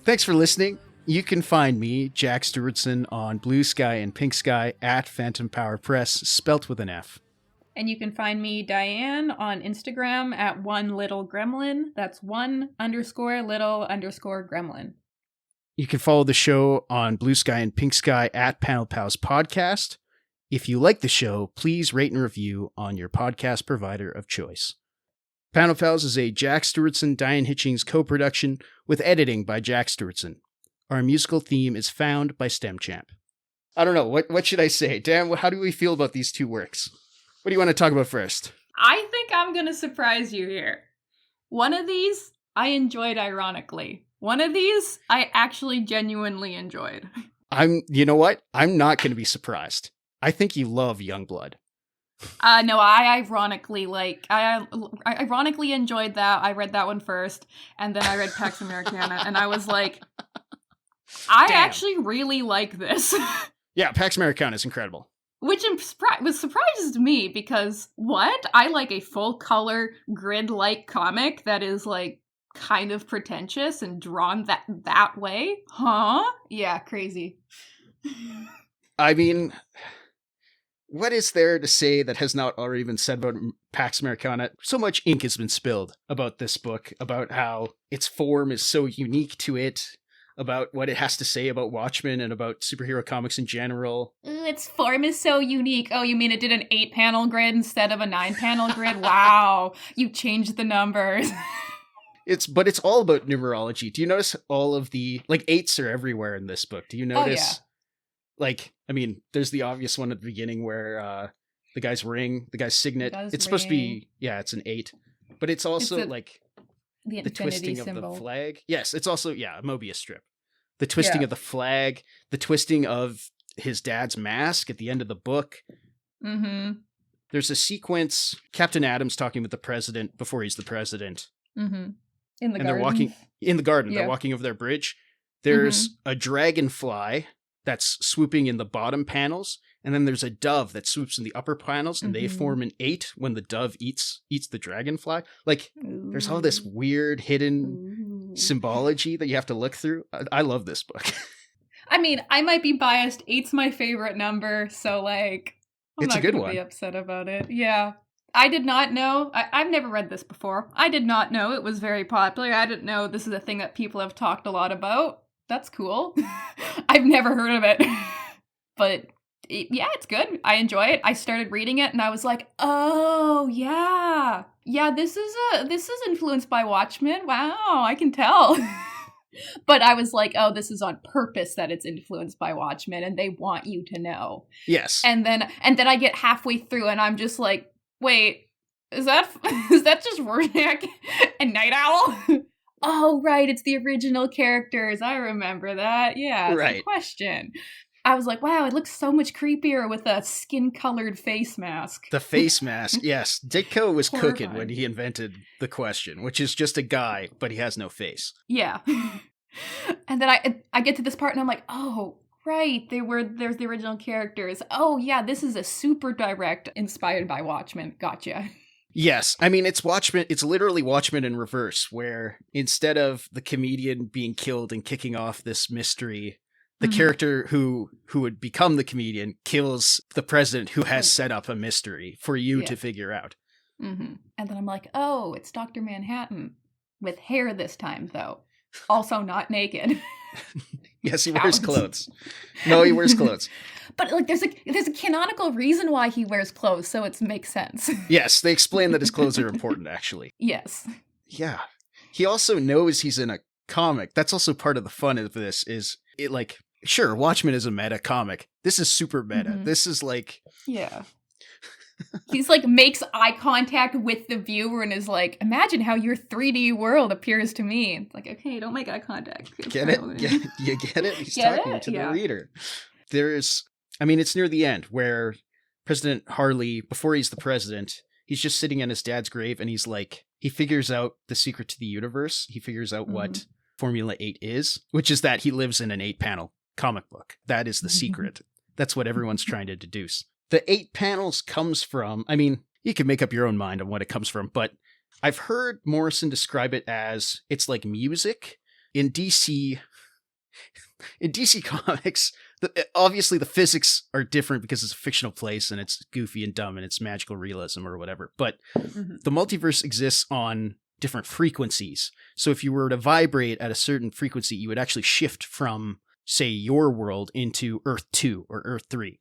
Thanks for listening. You can find me, Jack Stewartson, on Bluesky and Pinksky at Phantom Power Press, spelt with an F. And you can find me, Diane, on Instagram at @1littlegremlin. That's 1_little_gremlin. You can follow the show on Bluesky and Pinksky at panelpalspodcast. If you like the show, please rate and review on your podcast provider of choice. Panel Pals is a Jack Stewartson, Diane Hitchings co-production with editing by Jack Stewartson. Our musical theme is found by Stemchamp. I don't know, what should I say? Dan, how do we feel about these two works? What do you want to talk about first? I think I'm going to surprise you here. One of these, I enjoyed ironically. One of these, I actually genuinely enjoyed. You know what? I'm not going to be surprised. I think you love Youngblood. No, I ironically enjoyed that. I read that one first, and then I read PAX Americana, and I was like, I actually really like this. Yeah, PAX Americana is incredible. Which surprises me, because what? I like a full-color, grid-like comic that is, like, kind of pretentious and drawn that way? Huh? Yeah, crazy. I mean, what is there to say that has not already been said about PAX Americana? So much ink has been spilled about this book, about how its form is so unique to it, about what it has to say about Watchmen and about superhero comics in general. Its form is so unique. Oh, you mean it did an 8-panel grid instead of a 9-panel grid? Wow, you changed the numbers. But it's all about numerology. Do you notice all of the, like, 8s are everywhere in this book? Do you notice? Oh, yeah. Like, I mean, there's the obvious one at the beginning where the guy's ring, the guy's signet, it's supposed to be, it's an 8. But it's also, the twisting symbol of the flag. Yes, it's also, a Mobius strip. The twisting of the flag, the twisting of his dad's mask at the end of the book. Mm-hmm. There's a sequence, Captain Adams talking with the president before he's the president. Mm-hmm. In the garden. They're walking in the garden. Yeah. They're walking over their bridge. There's a dragonfly that's swooping in the bottom panels, and then there's a dove that swoops in the upper panels, and they form an 8 when the dove eats the dragonfly. Like, there's all this weird hidden symbology that you have to look through. I love this book. I mean, I might be biased. 8's my favorite number, so, like, I'm it's not a good gonna one. be upset about it. Yeah. I did not know. I've never read this before. I did not know it was very popular. I didn't know this is a thing that people have talked a lot about. That's cool. I've never heard of it. But it's good. I enjoy it. I started reading it and I was like, oh, yeah. Yeah, this is influenced by Watchmen. Wow, I can tell. But I was like, oh, this is on purpose that it's influenced by Watchmen and they want you to know. Yes. And then I get halfway through and I'm just like, wait, is that just Rorschach and Night Owl? Oh, right, it's the original characters. I remember that. Yeah, it's right. A question. I was like, wow, it looks so much creepier with a skin-colored face mask. The face mask, yes. Ditko was Horrifying. cooking when he invented the question, which is just a guy, but he has no face. Yeah. And then I get to this part and I'm like, oh, right, there's the original characters. Oh, yeah, this is a super direct inspired by Watchmen. Gotcha. Yes, I mean, it's Watchmen. It's literally Watchmen in reverse, where instead of the comedian being killed and kicking off this mystery, the character who would become the comedian kills the president who has set up a mystery for you to figure out. Mm-hmm. And then I'm like, oh, it's Dr. Manhattan. With hair this time, though. Also not naked. Yes, he wears clothes. No, he wears clothes. But like, there's a canonical reason why he wears clothes, so it makes sense. Yes, they explain that his clothes are important, actually. Yes. Yeah. He also knows he's in a comic. That's also part of the fun of this, is it, like, sure, Watchmen is a meta comic. This is super meta. This is like... Yeah. He's like, makes eye contact with the viewer and is like, imagine how your 3D world appears to me. It's like, okay, don't make eye contact. Get it? You get it? He's talking to the reader. It's near the end where President Harley, before he's the president, he's just sitting in his dad's grave and he's like, he figures out the secret to the universe. He figures out what Formula 8 is, which is that he lives in an 8-panel comic book. That is the secret. That's what everyone's trying to deduce. The 8 panels comes from, I mean, you can make up your own mind on what it comes from, but I've heard Morrison describe it as, it's like music. In DC, in DC Comics, obviously the physics are different because it's a fictional place and it's goofy and dumb and it's magical realism or whatever. But the multiverse exists on different frequencies. So if you were to vibrate at a certain frequency, you would actually shift from, say, your world into Earth 2 or Earth 3.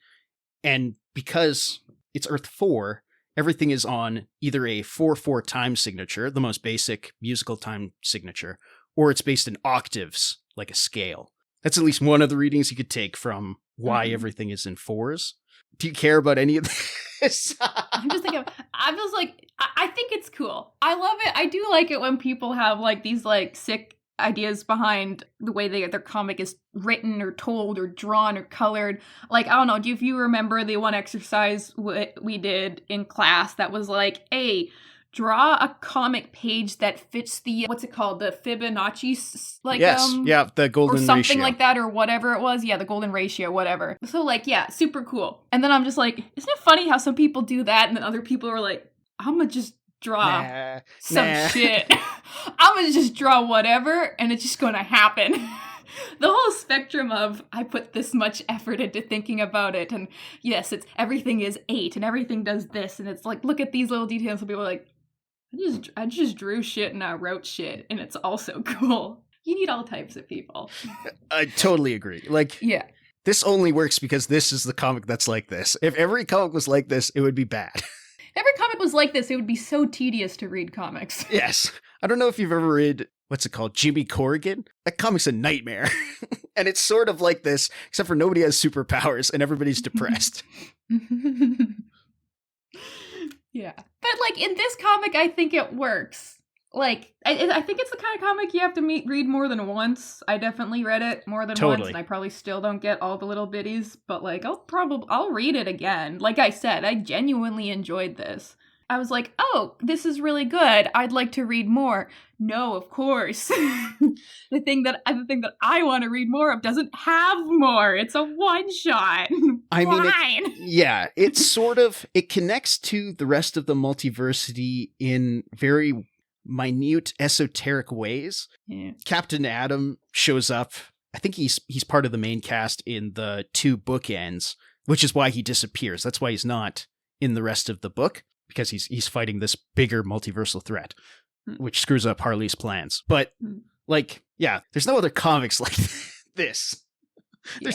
And because it's Earth 4, everything is on either a 4/4 time signature, the most basic musical time signature, or it's based in octaves, like a scale. That's at least one of the readings you could take from why everything is in fours. Do you care about any of this? I'm just thinking, I think it's cool. I love it. I do like it when people have like these like sick ideas behind the way their comic is written or told or drawn or colored. Like, I don't know, if you remember the one exercise we did in class that was like, hey, draw a comic page that fits the, what's it called? The Fibonacci, like, the golden ratio. Or something like that, or whatever it was. Yeah, the golden ratio, whatever. So, like, yeah, super cool. And then I'm just like, isn't it funny how some people do that, and then other people are like, I'm gonna just draw some shit. I'm gonna just draw whatever, and it's just gonna happen. The whole spectrum of, I put this much effort into thinking about it, and yes, it's everything is 8, and everything does this, and it's like, look at these little details, and people are like, I just drew shit and I wrote shit, and it's also cool. You need all types of people. I totally agree. Like, yeah. This only works because this is the comic that's like this. If every comic was like this, it would be bad. If every comic was like this, it would be so tedious to read comics. Yes. I don't know if you've ever read, what's it called, Jimmy Corrigan? That comic's a nightmare. And it's sort of like this, except for nobody has superpowers and everybody's depressed. Yeah. But, like, in this comic, I think it works. Like, I think it's the kind of comic you have to read more than once. I definitely read it more than once, and I probably still don't get all the little bitties, but, like, I'll read it again. Like I said, I genuinely enjoyed this. I was like, oh, this is really good. I'd like to read more. No, of course. The thing that I want to read more of doesn't have more. It's a one-shot. I mean, yeah, it connects to the rest of the Multiversity in very minute, esoteric ways. Yeah. Captain Atom shows up. I think he's part of the main cast in the 2 bookends, which is why he disappears. That's why he's not in the rest of the book, because he's fighting this bigger multiversal threat, which screws up Harley's plans. But, like, yeah, there's no other comics like this. Yeah.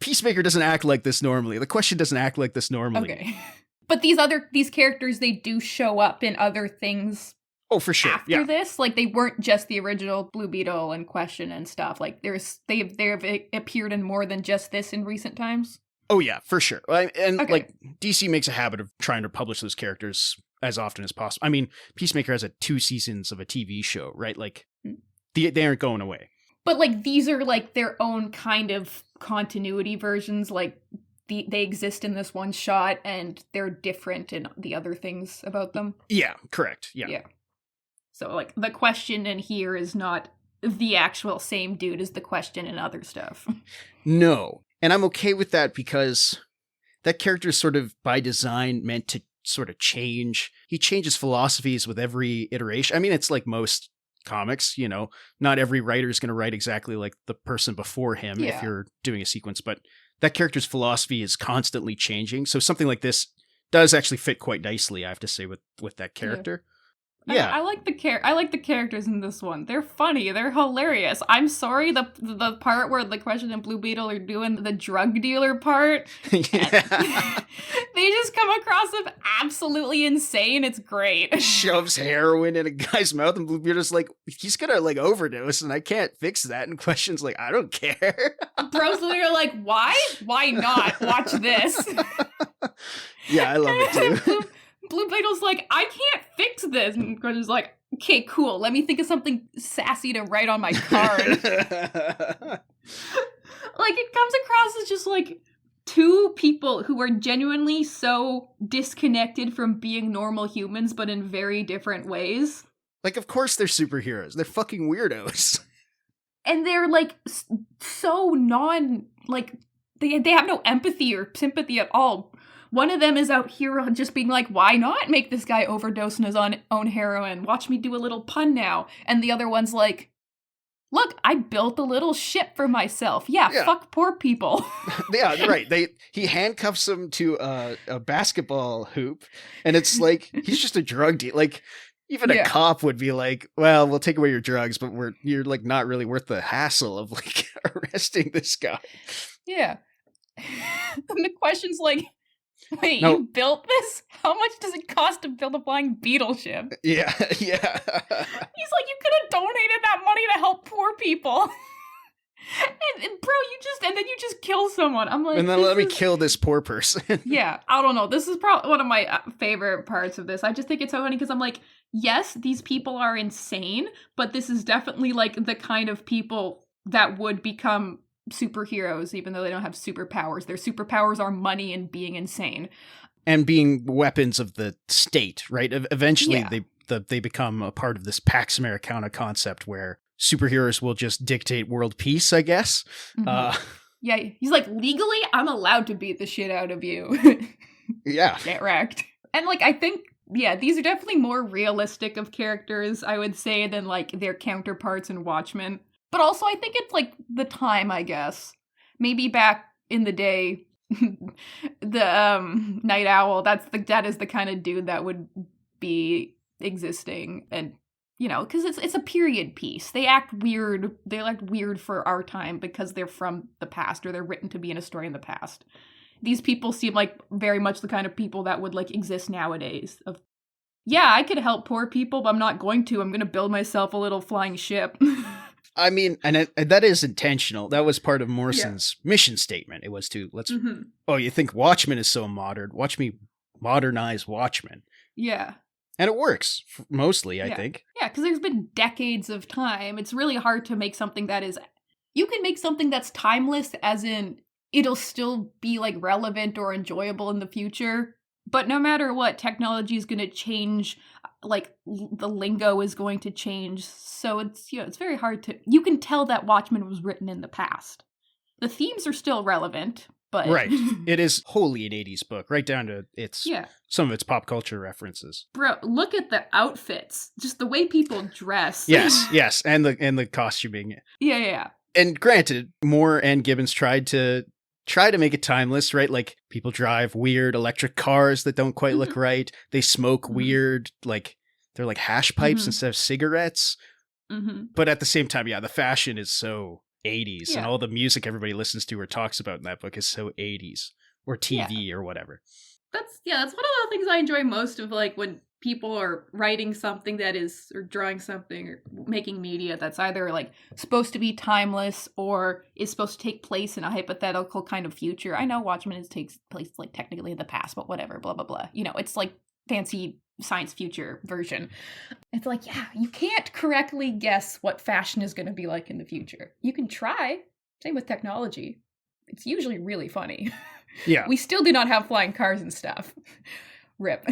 Peacemaker doesn't act like this normally. The Question doesn't act like this normally. Okay. But these characters, they do show up in other things. Oh, for sure. After this, like, they weren't just the original Blue Beetle and Question and stuff. Like, they've appeared in more than just this in recent times. Oh, yeah, for sure. And, like, DC makes a habit of trying to publish those characters as often as possible. I mean, Peacemaker has 2 seasons of a TV show, right? Like, they aren't going away. But, like, these are, like, their own kind of continuity versions. Like, they exist in this one shot, and they're different in the other things about them. Yeah, correct. Yeah. So, like, the Question in here is not the actual same dude as the Question in other stuff. No. And I'm okay with that because that character is sort of by design meant to sort of change. He changes philosophies with every iteration. I mean, it's like most comics, you know, not every writer is going to write exactly like the person before him if you're doing a sequence, but that character's philosophy is constantly changing. So something like this does actually fit quite nicely, I have to say, with that character. Yeah. I like the characters in this one. They're funny. They're hilarious. I'm sorry, the part where the Question and Blue Beetle are doing the drug dealer part. They just come across as absolutely insane. It's great. Shoves heroin in a guy's mouth, and Blue Beetle's like, he's gonna like overdose, and I can't fix that. And Question's like, I don't care. Bro's literally like, why? Why not? Watch this. Yeah, I love it too. Blue Beetle's like, I can't fix this. And Question's like, okay, cool. Let me think of something sassy to write on my card. Like, it comes across as just, like, 2 people who are genuinely so disconnected from being normal humans, but in very different ways. Like, of course they're superheroes. They're fucking weirdos. And they're, like, so like, they have no empathy or sympathy at all. One of them is out here just being like, why not make this guy overdose on his own heroin? Watch me do a little pun now. And the other one's like, look, I built a little ship for myself. Yeah. Fuck poor people. Yeah, right. He handcuffs him to a basketball hoop, and it's like he's just a drug dealer. Like, even a cop would be like, well, we'll take away your drugs, but you're like not really worth the hassle of like arresting this guy. Yeah. And the question's like, wait, you built this? How much does it cost to build a flying beetle ship? Yeah. He's like, you could have donated that money to help poor people. And bro, you just kill someone. I'm like, and then let me kill this poor person. Yeah, I don't know. This is probably one of my favorite parts of this. I just think it's so funny because I'm like, yes, these people are insane, but this is definitely like the kind of people that would become superheroes, even though they don't have superpowers. Their superpowers are money and being insane. And being weapons of the state, right? Eventually, they become a part of this Pax Americana concept where superheroes will just dictate world peace, I guess. Mm-hmm. Yeah, he's like, legally, I'm allowed to beat the shit out of you. Yeah. Get wrecked. And like, I think, these are definitely more realistic of characters, I would say, than like their counterparts in Watchmen. But also, I think it's like the time, I guess. Maybe back in the day, the Night Owl, that is the kind of dude that would be existing. And you know, because it's a period piece. They act weird. They act weird for our time because they're from the past, or they're written to be in a story in the past. These people seem like very much the kind of people that would like exist nowadays. I could help poor people, but I'm not going to. I'm going to build myself a little flying ship. I mean, and that is intentional. That was part of Morrison's mission statement. It was to oh, you think Watchmen is so modern? Watch me modernize Watchmen. Yeah. And it works, mostly, I think. Yeah, because there's been decades of time. It's really hard to make something that is... You can make something that's timeless, as in, it'll still be, like, relevant or enjoyable in the future. But no matter what, technology is going to change. Like, the lingo is going to change. So it's, it's very hard to... You can tell that Watchmen was written in the past. The themes are still relevant, but... Right. It is wholly an 80s book, right down to some of its pop culture references. Bro, look at the outfits. Just the way people dress. Yes. And the costuming. Yeah. And granted, Moore and Gibbons tried to make it timeless, right? Like, people drive weird electric cars that don't quite look right. They smoke weird, like, they're like hash pipes instead of cigarettes. Mm-hmm. But at the same time, the fashion is so 80s, and all the music everybody listens to or talks about in that book is so 80s, or TV or whatever. That's one of the things I enjoy most of, like, when people are writing something that is, or drawing something, or making media that's either, like, supposed to be timeless or is supposed to take place in a hypothetical kind of future. I know Watchmen takes place, like, technically in the past, but whatever, blah, blah, blah. You know, it's, like, fancy science future version. It's like, you can't correctly guess what fashion is going to be like in the future. You can try. Same with technology. It's usually really funny. Yeah. We still do not have flying cars and stuff. Rip.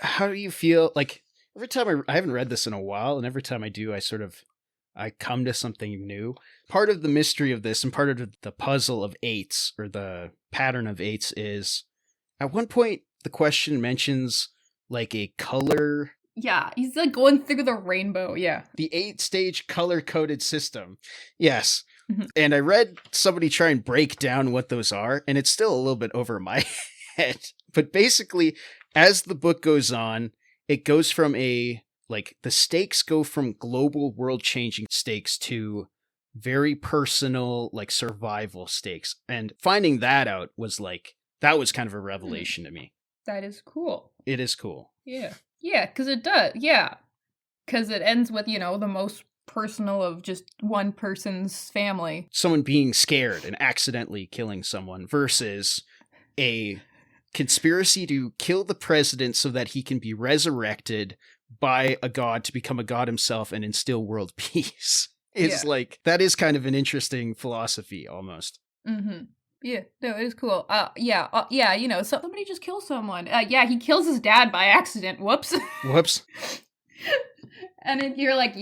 How do you feel? Like, every time I haven't read this in a while, and every time I do, I come to something new. Part of the mystery of this, and part of the puzzle of eights, or the pattern of eights, is at one point the question mentions like a color. Yeah, he's like going through the rainbow. Yeah. The 8-stage color-coded system. Yes. Mm-hmm. And I read somebody try and break down what those are, and it's still a little bit over my head. But basically, as the book goes on, it goes from the stakes go from global world-changing stakes to very personal, like, survival stakes. And finding that out was that was kind of a revelation to me. That is cool. It is cool. Yeah. Yeah, because it does. Yeah. Because it ends with, the most personal of just one person's family. Someone being scared and accidentally killing someone versus a conspiracy to kill the president so that he can be resurrected by a god to become a god himself and instill world peace. It's that is kind of an interesting philosophy almost. Mm-hmm. Yeah, no, it is cool. Somebody just kills someone. He kills his dad by accident. Whoops. And you're like,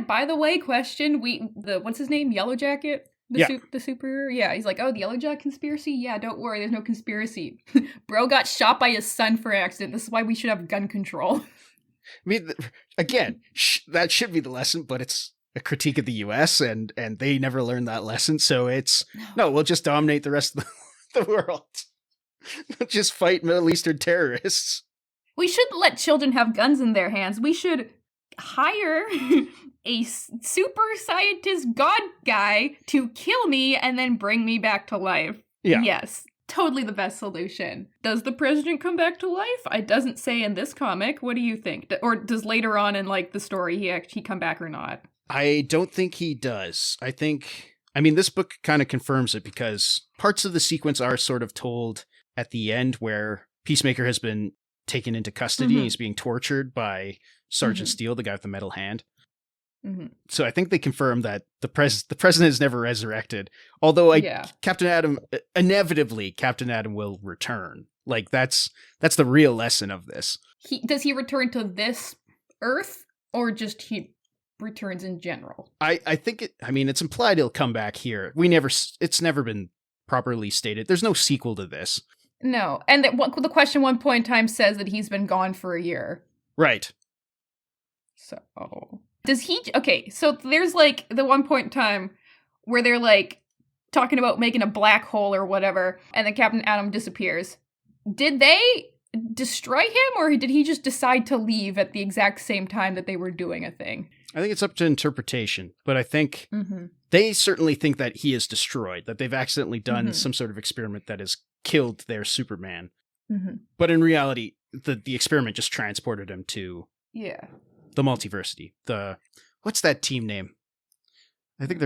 by the way, question, what's his name? Yellow Jacket? The superhero? Yeah, he's like, oh, the Yellow Jacket conspiracy? Yeah, don't worry, there's no conspiracy. Bro got shot by his son for accident. This is why we should have gun control. I mean, again, that should be the lesson, but it's a critique of the US, and they never learned that lesson. So it's, no, we'll just dominate the rest of the world. Just fight Middle Eastern terrorists. We shouldn't let children have guns in their hands. We should hire a super scientist god guy to kill me and then bring me back to life. Yeah. Yes. Totally the best solution. Does the president come back to life? It doesn't say in this comic. What do you think? Or does later on in like the story he come back or not? I don't think he does. I mean, this book kind of confirms it because parts of the sequence are sort of told at the end where Peacemaker has been taken into custody and he's being tortured by Sergeant Steele, the guy with the metal hand. So I think they confirm that the president is never resurrected. Although Captain Atom will return. Like that's the real lesson of this. Does he return to this Earth or just he returns in general? I think it's implied he'll come back here. It's never been properly stated. There's no sequel to this. No, and the question one point in time says that he's been gone for a year. Right. So, does he... Okay, so there's, like, the one point in time where they're, like, talking about making a black hole or whatever, and then Captain Atom disappears. Did they destroy him, or did he just decide to leave at the exact same time that they were doing a thing? I think it's up to interpretation, but I think they certainly think that he is destroyed, that they've accidentally done some sort of experiment that has killed their Superman. But in reality, the experiment just transported him to the multiversity. What's that team name? I think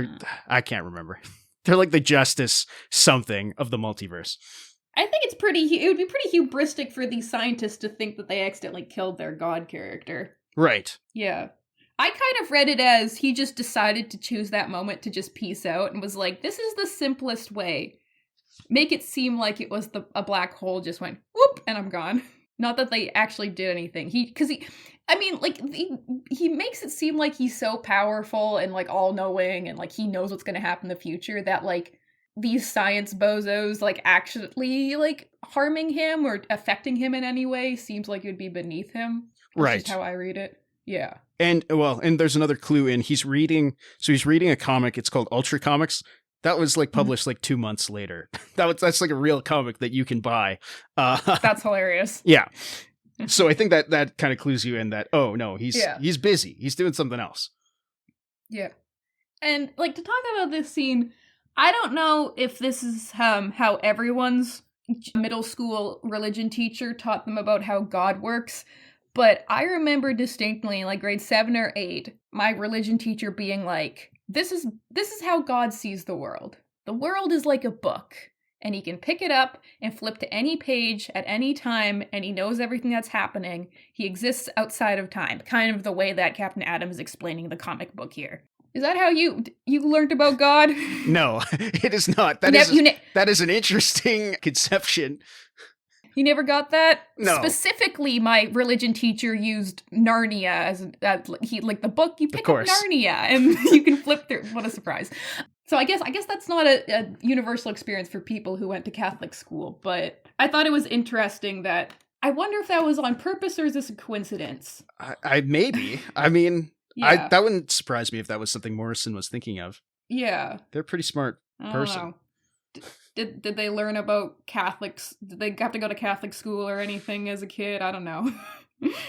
I can't remember. They're like the Justice something of the multiverse. I think it would be pretty hubristic for these scientists to think that they accidentally killed their god character. Right. Yeah. I kind of read it as he just decided to choose that moment to just peace out and was like, this is the simplest way. Make it seem like it was a black hole just went, whoop, and I'm gone. Not that they actually did anything. He makes it seem like he's so powerful and, like, all-knowing and, like, he knows what's going to happen in the future that, like, these science bozos, like, actually, like, harming him or affecting him in any way seems like it would be beneath him. That's just how I read it. Yeah. And there's another clue in he's reading a comic. It's called Ultra Comics. That was like published like 2 months later. That's like a real comic that you can buy. That's hilarious. Yeah. So I think that kind of clues you in that, oh no, he's busy. He's doing something else. Yeah. And like to talk about this scene, I don't know if this is how everyone's middle school religion teacher taught them about how God works. But I remember distinctly, like grade 7 or 8, my religion teacher being like, this is how God sees the world. The world is like a book, and he can pick it up and flip to any page at any time, and he knows everything that's happening. He exists outside of time, kind of the way that Captain Atom is explaining the comic book here. Is that how you learned about God? No, it is not. That is an interesting conception. You never got that? No. Specifically, my religion teacher used Narnia as the book. You pick up Narnia and you can flip through. What a surprise! So I guess that's not a universal experience for people who went to Catholic school. But I thought it was interesting that I wonder if that was on purpose or is this a coincidence? Maybe. I mean, that wouldn't surprise me if that was something Morrison was thinking of. Yeah, they're a pretty smart person. Did they learn about Catholics? Did they have to go to Catholic school or anything as a kid? I don't know.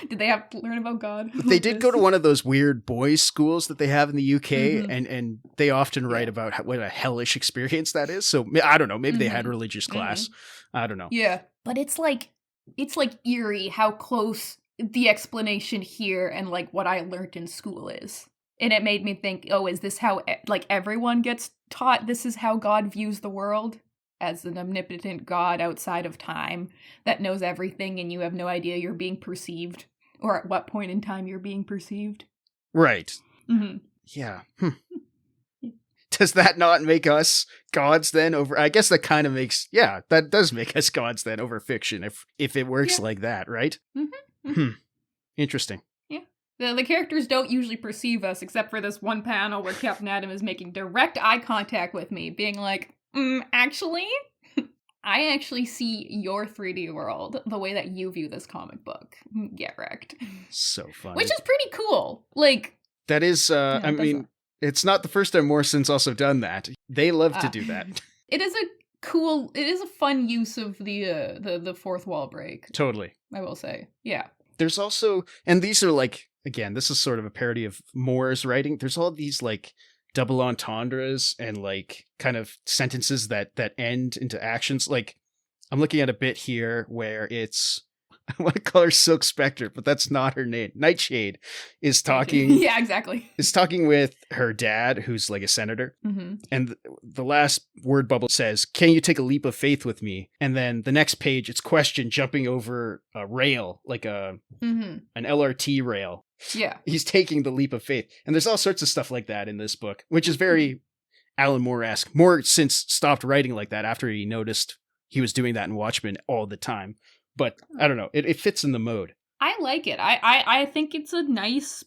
Did they have to learn about God? They did go to one of those weird boys' schools that they have in the UK, and they often write about what a hellish experience that is. So I don't know. Maybe they had religious class. I don't know. Yeah, but it's like eerie how close the explanation here and like what I learned in school is. And it made me think, oh, is this how like everyone gets taught this is how God views the world? As an omnipotent God outside of time that knows everything and you have no idea you're being perceived or at what point in time you're being perceived. Right. Yeah. Does that not make us gods then over? I guess that kind of makes, that does make us gods then over fiction if it works like that, right? Interesting. Yeah. The characters don't usually perceive us except for this one panel where Captain Atom is making direct eye contact with me, being like, actually, I actually see your 3D world the way that you view this comic book. Get wrecked. So funny. Which is pretty cool. Like, that is, I mean, It's not the first time Morrison's also done that. They love to do that. It is a fun use of the fourth wall break. Totally. I will say. Yeah. There's also, and these are like, again, this is sort of a parody of Moore's writing. There's all these like double entendres and like kind of sentences that end into actions. Like I'm looking at a bit here where it's, I want to call her Silk Spectre, but that's not her name. Nightshade is talking. Yeah, exactly. Is talking with her dad, who's like a senator. Mm-hmm. And the last word bubble says, "Can you take a leap of faith with me?" And then the next page, it's question jumping over a rail, like an LRT rail. Yeah. He's taking the leap of faith. And there's all sorts of stuff like that in this book, which is very Alan Moore-esque. Moore since stopped writing like that after he noticed he was doing that in Watchmen all the time. But I don't know. It fits in the mode. I like it. I think it's a nice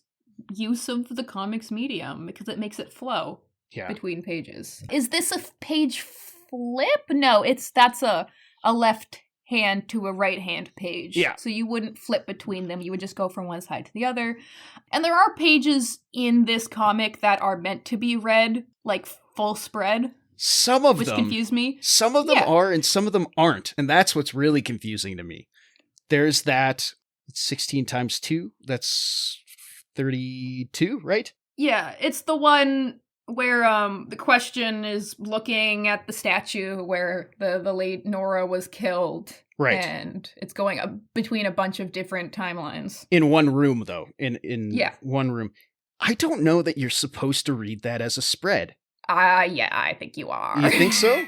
use of the comics medium because it makes it flow between pages. Is this a page flip? No, that's a left hand to a right hand page. Yeah. So you wouldn't flip between them. You would just go from one side to the other. And there are pages in this comic that are meant to be read like full spread. Some of them. Which confuse me. Some of them are and some of them aren't. And that's what's really confusing to me. There's that 16 times 2. That's 32, right? Yeah. It's the one where the question is looking at the statue where the late Nora was killed. Right. And it's going between a bunch of different timelines. In one room, though. In one room. I don't know that you're supposed to read that as a spread. Yeah, I think you are. You think so?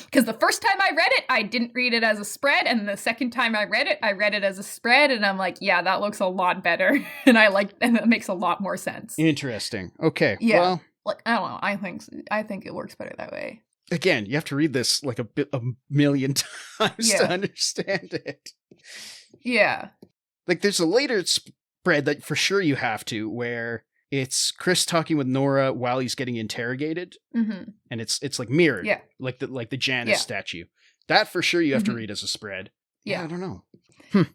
Because the first time I read it, I didn't read it as a spread, and the second time I read it as a spread, and I'm like, yeah, that looks a lot better, and it makes a lot more sense. Interesting. Okay. Yeah. Well, like I don't know. I think it works better that way. Again, you have to read this like a million times to understand it. Yeah. Like there's a later spread that for sure you have to, where it's Chris talking with Nora while he's getting interrogated, and it's like mirrored, like the Janus statue. That for sure you have to read as a spread. Yeah, I don't know.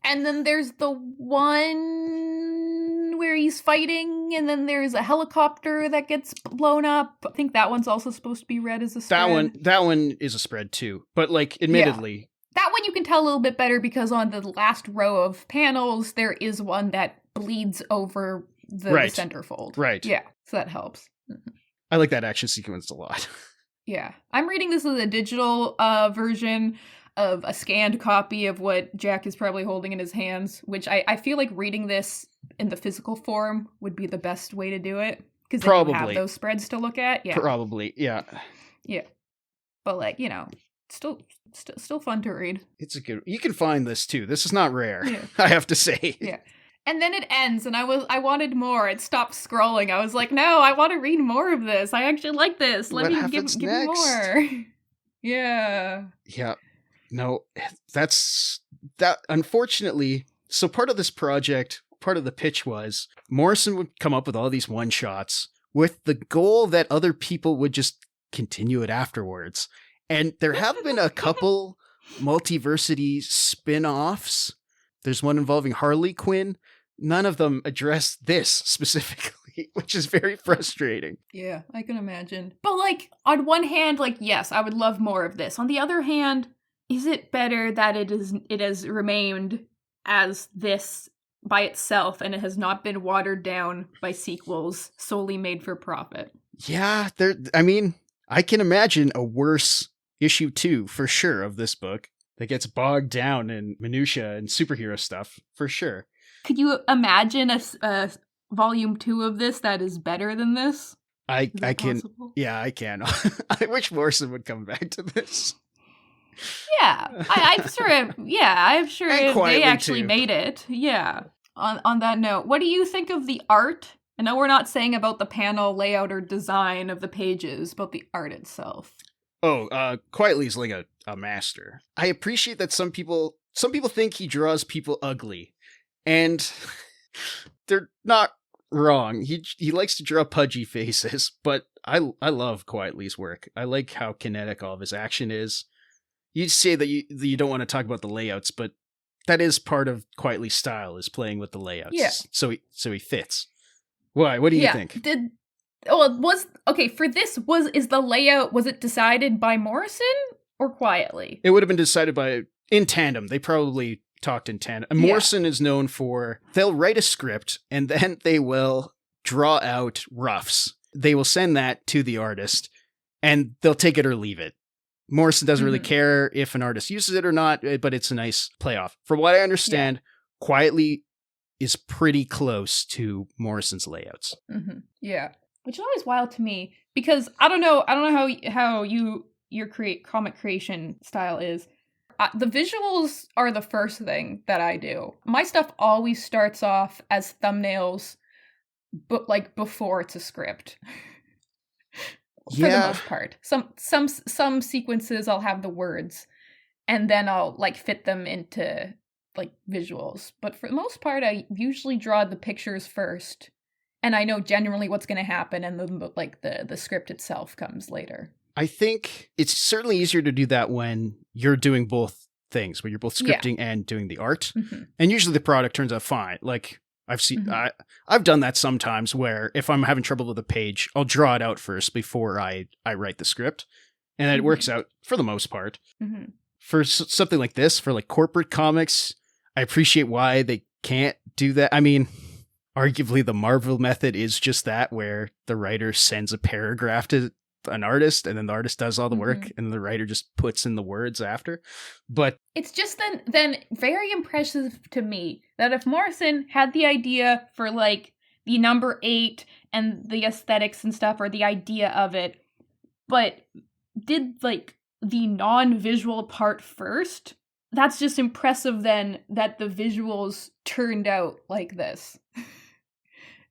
And then there's the one where he's fighting, and then there's a helicopter that gets blown up. I think that one's also supposed to be read as a spread. That one is a spread too, but like admittedly, that one you can tell a little bit better because on the last row of panels there is one that bleeds over the centerfold. Right. Yeah. So that helps. I like that action sequence a lot. Yeah. I'm reading this as a digital version of a scanned copy of what Jack is probably holding in his hands, which I feel like reading this in the physical form would be the best way to do it. Because then you have those spreads to look at. Yeah. Probably. Yeah. Yeah. But like, still fun to read. You can find this too. This is not rare. Yeah. I have to say. Yeah. And then it ends, and I wanted more. It stopped scrolling. I was like, no, I want to read more of this. I actually like this. Let me give me more. Yeah. Yeah. No, that. Unfortunately, so part of this project, part of the pitch was Morrison would come up with all these one-shots with the goal that other people would just continue it afterwards. And there have been a couple multiversity spin-offs. There's one involving Harley Quinn. None of them address this specifically, which is very frustrating. Yeah, I can imagine. But like, on one hand, like, yes, I would love more of this. On the other hand, is it better that it has remained as this by itself and it has not been watered down by sequels solely made for profit? Yeah, I can imagine a worse issue 2 for sure of this book that gets bogged down in minutia and superhero stuff for sure. Could you imagine a volume 2 of this that is better than this? I can. Yeah, I can. I wish Morrison would come back to this. Yeah, I'm sure. Yeah, I'm sure they actually made it. Yeah. On that note, what do you think of the art? I know we're not saying about the panel layout or design of the pages, but the art itself. Oh, Quietly's like a master. I appreciate that some people think he draws people ugly, and they're not wrong. He likes to draw pudgy faces, but I love Quietly's work. I like how kinetic all of his action is. You'd say that you don't want to talk about the layouts, but that is part of Quietly's style, is playing with the layouts. Yeah. So he fits. Why? What do you think? For this, is the layout, was it decided by Morrison or quietly? It would have been decided in tandem. They probably talked in tandem. And Morrison is known for, they'll write a script and then they will draw out roughs. They will send that to the artist and they'll take it or leave it. Morrison doesn't really care if an artist uses it or not, but it's a nice playoff. From what I understand, quietly is pretty close to Morrison's layouts. Mm-hmm. Yeah. Which is always wild to me because I don't know how your comic creation style is. The visuals are the first thing that I do. My stuff always starts off as thumbnails, but like before it's a script. For the most part. Some sequences I'll have the words and then I'll like fit them into like visuals. But for the most part, I usually draw the pictures first. And I know generally what's going to happen, and then like the script itself comes later. I think it's certainly easier to do that when you're doing both things, when you're both scripting and doing the art. Mm-hmm. And usually the product turns out fine. Like I've seen, I've done that sometimes where if I'm having trouble with a page, I'll draw it out first before I write the script. And it works out for the most part. Mm-hmm. For something like this, for like corporate comics, I appreciate why they can't do that. I mean, arguably the Marvel method is just that, where the writer sends a paragraph to an artist and then the artist does all the work and the writer just puts in the words after. But it's just then very impressive to me that if Morrison had the idea for like the number 8 and the aesthetics and stuff, or the idea of it, but did like the non-visual part first, that's just impressive then that the visuals turned out like this.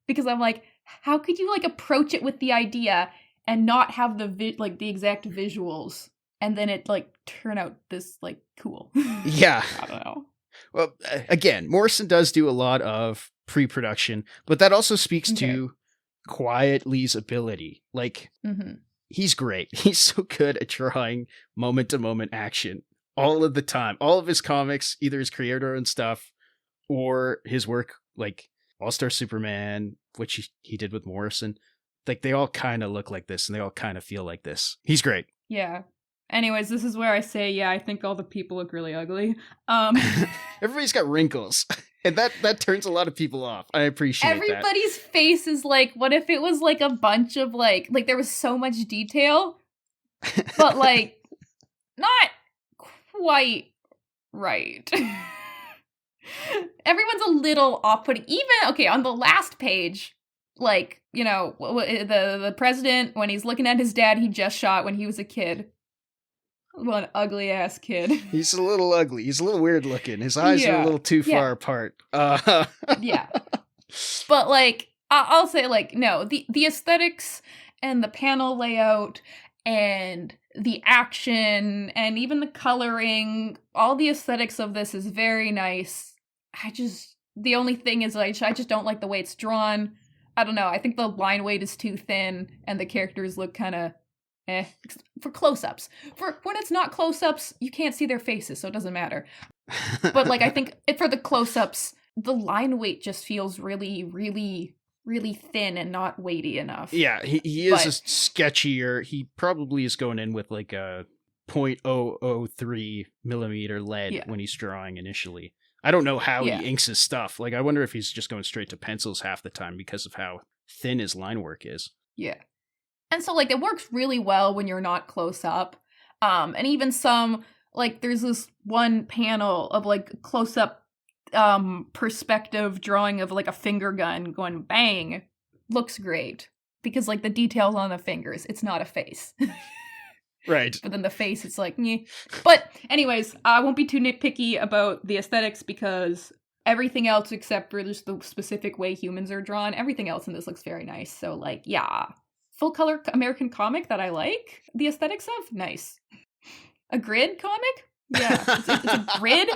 Because I'm like, how could you like approach it with the idea and not have the the exact visuals, and then it like turn out this like cool? Yeah. I don't know. Well, again, Morrison does do a lot of pre-production, but that also speaks to Quietly's ability. Like, he's great. He's so good at drawing moment-to-moment action all of the time. All of his comics, either his creator and stuff, or his work like All-Star Superman, which he did with Morrison, like they all kind of look like this and they all kind of feel like this. He's great. Yeah. Anyways, this is where I say, I think all the people look really ugly. Everybody's got wrinkles, and that turns a lot of people off. I appreciate Everybody's face is like, what if it was like a bunch of like there was so much detail, but like not quite right. Everyone's a little off-putting. Even, on the last page, like, you know, the president, when he's looking at his dad he just shot when he was a kid. What an ugly-ass kid. He's a little ugly. He's a little weird looking. His eyes are a little too far apart. Yeah. But, like, I'll say, like, no, the aesthetics and the panel layout and the action and even the coloring, all the aesthetics of this is very nice. The only thing is, like, I just don't like the way it's drawn. I don't know. I think the line weight is too thin and the characters look kind of for close-ups. For when it's not close-ups, you can't see their faces, so it doesn't matter. But, like, I think for the close-ups, the line weight just feels really, really, really thin and not weighty enough. Yeah, he is sketchier. He probably is going in with, like, a 0.003 millimeter lead when he's drawing initially. I don't know how he inks his stuff. Like, I wonder if he's just going straight to pencils half the time because of how thin his line work is. Yeah. And so, like, it works really well when you're not close up. And even some, like, there's this one panel of, like, close up perspective drawing of, like, a finger gun going bang. Looks great. Because, like, the details on the fingers, it's not a face. Right. But then the face, it's like, meh. But anyways, I won't be too nitpicky about the aesthetics because everything else except for just the specific way humans are drawn, everything else in this looks very nice. So, like, yeah. Full color American comic that I like the aesthetics of? Nice. A grid comic? Yeah. It's a grid.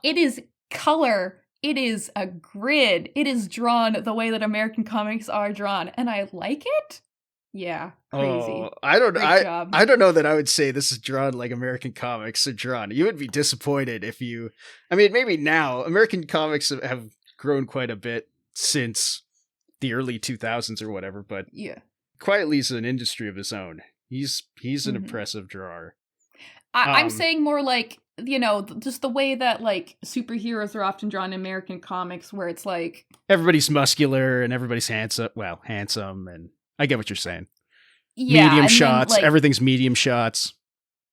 It is color. It is a grid. It is drawn the way that American comics are drawn. And I like it? Yeah, crazy. Oh, I don't know. I don't know that I would say this is drawn like American comics are drawn. You would be disappointed if you. I mean, maybe now American comics have grown quite a bit since the early 2000s or whatever. But yeah, quietly is an industry of his own. He's an impressive drawer. I'm saying more like, just the way that like superheroes are often drawn in American comics, where it's like everybody's muscular and everybody's handsome. Well, handsome, and I get what you're saying. Yeah, medium shots. Then, like, everything's medium shots.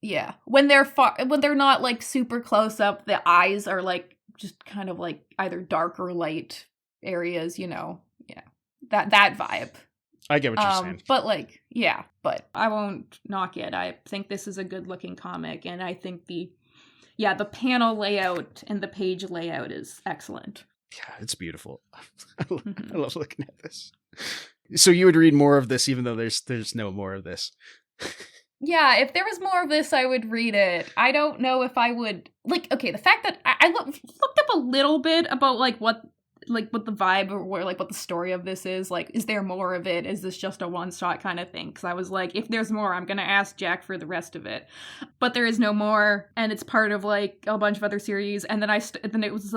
Yeah, when they're not like super close up, the eyes are like just kind of like either dark or light areas. Yeah, that vibe. I get what you're saying. But I won't knock it. I think this is a good looking comic, and I think the panel layout and the page layout is excellent. Yeah, it's beautiful. I love looking at this. So you would read more of this, even though there's no more of this. Yeah, if there was more of this, I would read it. I don't know if I would the fact that I looked up a little bit about what the vibe or what the story of this is. Like, is there more of it? Is this just a one-shot kind of thing? Because I was like, if there's more, I'm going to ask Jack for the rest of it. But there is no more, and it's part of, like, a bunch of other series. And then I was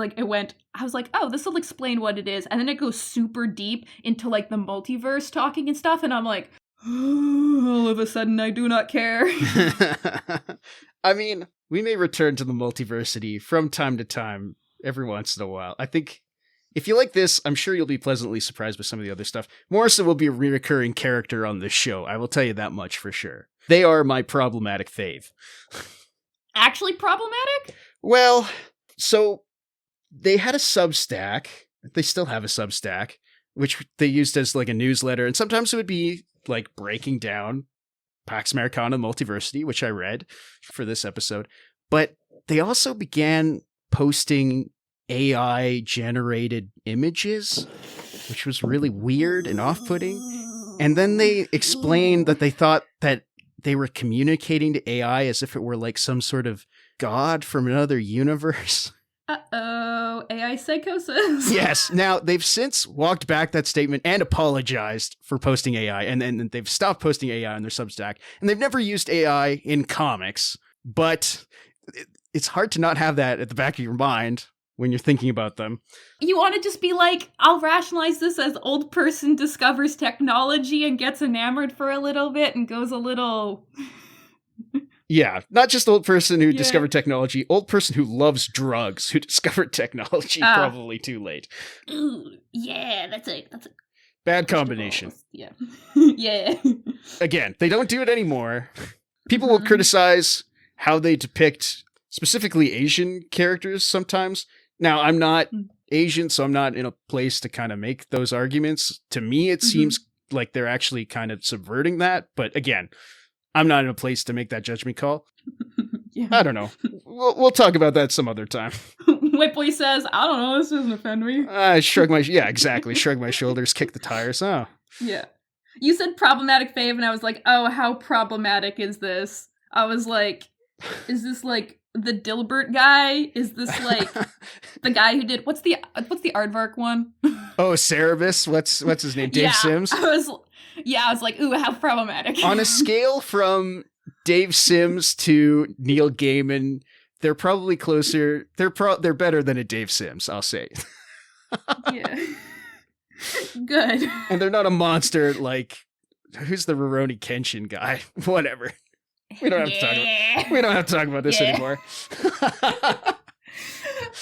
like, oh, this will explain what it is. And then it goes super deep into, like, the multiverse talking and stuff, and I'm like, all of a sudden, I do not care. I mean, we may return to the multiversity from time to time, every once in a while. I think if you like this, I'm sure you'll be pleasantly surprised with some of the other stuff. Morrison will be a recurring character on this show. I will tell you that much for sure. They are my problematic fave. Actually problematic? Well, so they had a Substack. They still have a Substack, which they used as like a newsletter. And sometimes it would be like breaking down Pax Americana Multiversity, which I read for this episode. But they also began posting AI-generated images, which was really weird and off-putting. And then they explained that they thought that they were communicating to AI as if it were like some sort of god from another universe. Uh-oh, AI psychosis. Yes. Now, they've since walked back that statement and apologized for posting AI, and then they've stopped posting AI on their Substack. And they've never used AI in comics, but it's hard to not have that at the back of your mind when you're thinking about them. You want to just be like, I'll rationalize this as old person discovers technology and gets enamored for a little bit and goes a little... Yeah, not just old person who discovered technology, old person who loves drugs who discovered technology probably too late. Ooh, yeah, that's a bad combination. Yeah. Yeah. Again, they don't do it anymore. People will criticize how they depict specifically Asian characters sometimes. Now, I'm not Asian, so I'm not in a place to kind of make those arguments. To me, it seems like they're actually kind of subverting that. But again, I'm not in a place to make that judgment call. Yeah. I don't know. We'll talk about that some other time. Whipley says, I don't know, this doesn't offend me. I shrug my shoulders, kick the tires. Oh. Yeah. You said problematic fave, and I was like, oh, how problematic is this? I was like, is this like the Dilbert guy? Is this like the guy who did what's the Aardvark one? Oh, Cerebus. What's his name? Dave Sims? I was like, ooh, how problematic. On a scale from Dave Sims to Neil Gaiman, they're probably closer. They're better than a Dave Sims, I'll say. Yeah. Good. And they're not a monster like who's the Rurouni Kenshin guy? Whatever. We don't have to talk about this anymore.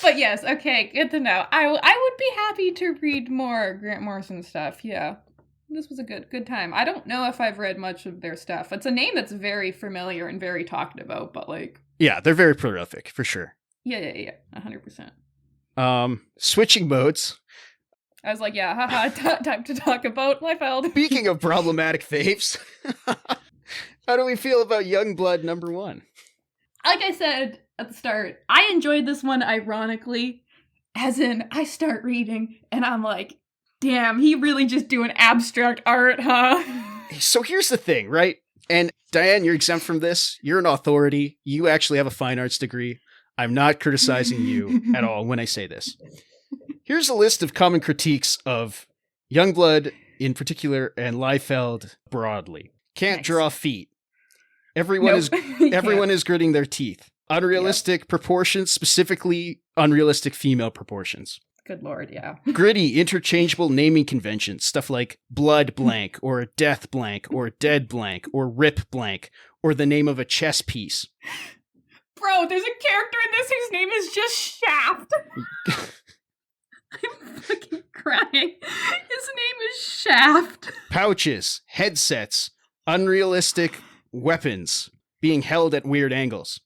But yes, okay, good to know. I would be happy to read more Grant Morrison stuff. Yeah. This was a good time. I don't know if I've read much of their stuff. It's a name that's very familiar and very talked about, but like... Yeah, they're very prolific, for sure. Yeah. 100%. Switching modes. I was like, yeah, time to talk about Liefeld. Speaking of problematic faves, how do we feel about Youngblood #1? Like I said at the start, I enjoyed this one ironically, as in I start reading and I'm like, damn, he really just doing abstract art, huh? So here's the thing, right? And Diane, you're exempt from this. You're an authority. You actually have a fine arts degree. I'm not criticizing you at all when I say this. Here's a list of common critiques of Youngblood in particular and Liefeld broadly. Can't draw feet. Everyone is gritting their teeth. Unrealistic proportions, specifically unrealistic female proportions. Good Lord, yeah. Gritty, interchangeable naming conventions, stuff like blood blank, or death blank, or dead blank, or rip blank, or the name of a chess piece. Bro, there's a character in this whose name is just Shaft. I'm fucking crying. His name is Shaft. Pouches, headsets, unrealistic weapons being held at weird angles.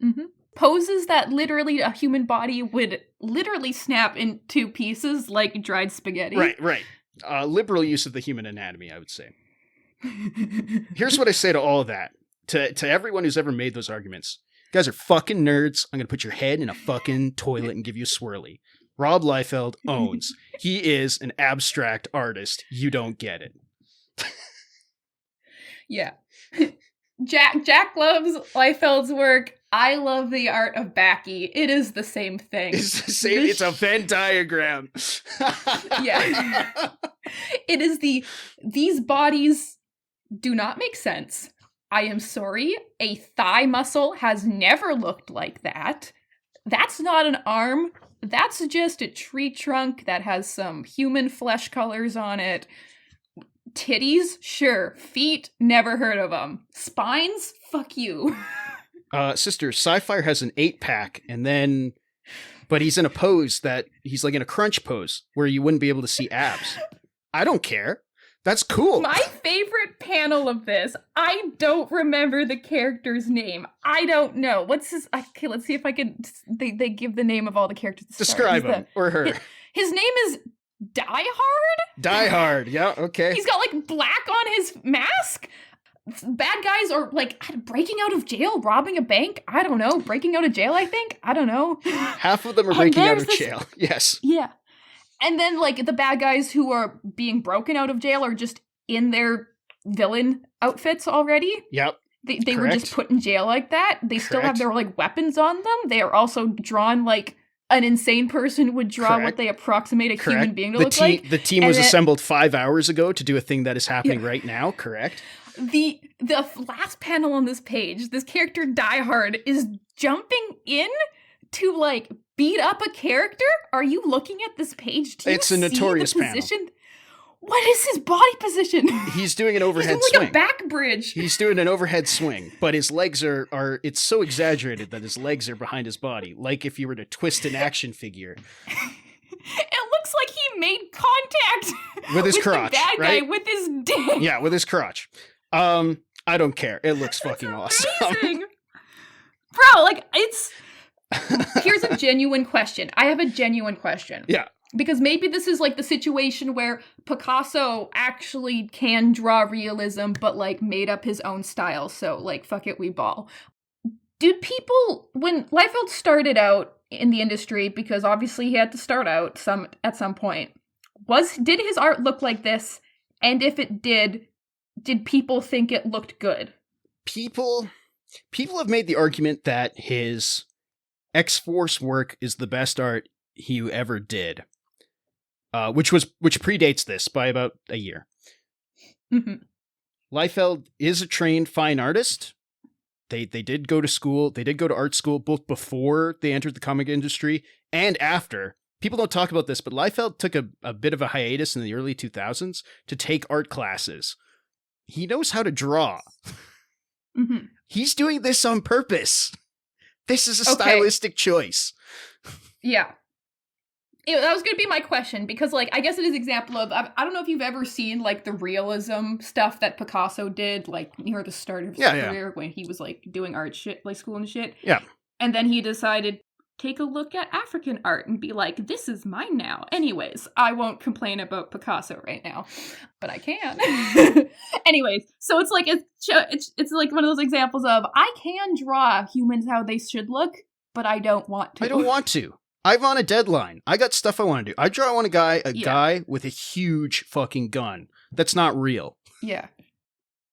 Mm-hmm. Poses that literally a human body would literally snap in two pieces like dried spaghetti. Right. Liberal use of the human anatomy, I would say. Here's what I say to all of that. To everyone who's ever made those arguments. You guys are fucking nerds. I'm going to put your head in a fucking toilet and give you a swirly. Rob Liefeld owns. He is an abstract artist. You don't get it. Yeah. Jack loves Liefeld's work. I love the art of Backy. It is the same thing. It's the same. It's a Venn diagram. Yeah. It is these bodies do not make sense. I am sorry. A thigh muscle has never looked like that. That's not an arm. That's just a tree trunk that has some human flesh colors on it. Titties? Sure. Feet? Never heard of them. Spines? Fuck you. Sister, Sci-Fi has an 8-pack, but he's in a pose that he's like in a crunch pose where you wouldn't be able to see abs. I don't care. That's cool. My favorite panel of this, I don't remember the character's name. I don't know. What's his... Okay, let's see if I can... They give the name of all the characters. Describe him, or her. His name is Die Hard? Die Hard, yeah, okay. He's got, like, black on his mask? Bad guys are, like, breaking out of jail, robbing a bank? I don't know. Breaking out of jail, I think? I don't know. Half of them are breaking out of jail. Yes. Yeah. And then, like, the bad guys who are being broken out of jail are just in their villain outfits already. Yep. They were just put in jail like that. They still have their, like, weapons on them. They are also drawn like an insane person would draw what they approximate a human being to look like. The team was assembled 5 hours ago to do a thing that is happening right now, correct? The last panel on this page, this character Die Hard is jumping in to, like, beat up a character? Are you looking at this page? It's a notorious panel. What is his body position? He's doing an overhead He's swing. Like a back bridge. He's doing an overhead swing, but his legs are it's so exaggerated that his legs are behind his body, like if you were to twist an action figure. It looks like he made contact with his crotch, the bad right? guy with his dick. Yeah, with his crotch. I don't care. It looks fucking awesome. Bro, like, it's... Here's a genuine question. I have a genuine question. Yeah. Because maybe this is, like, the situation where Picasso actually can draw realism, but, like, made up his own style, so, like, fuck it, we ball. Did people, when Liefeld started out in the industry, because obviously he had to start out at some point, did his art look like this? And if it did people think it looked good? People have made the argument that his X-Force work is the best art he ever did, which predates this by about a year. Mm-hmm. Liefeld is a trained fine artist. They did go to school. They did go to art school both before they entered the comic industry and after. People don't talk about this, but Liefeld took a bit of a hiatus in the early 2000s to take art classes. He knows how to draw. Mm-hmm. He's doing this on purpose. This is a stylistic choice. Yeah. That was going to be my question, because, like, I guess it is an example of, I don't know if you've ever seen, like, the realism stuff that Picasso did, like, near the start of his career when he was, like, doing art shit, like, school and shit. Yeah. And then he decided, take a look at African art and be like, this is mine now. Anyways, I won't complain about Picasso right now, but I can. Anyways, so it's like, it's like one of those examples of, I can draw humans how they should look, but I don't want to. I don't want to. I'm on a deadline. I got stuff I want to do. I draw on a guy with a huge fucking gun. That's not real. Yeah.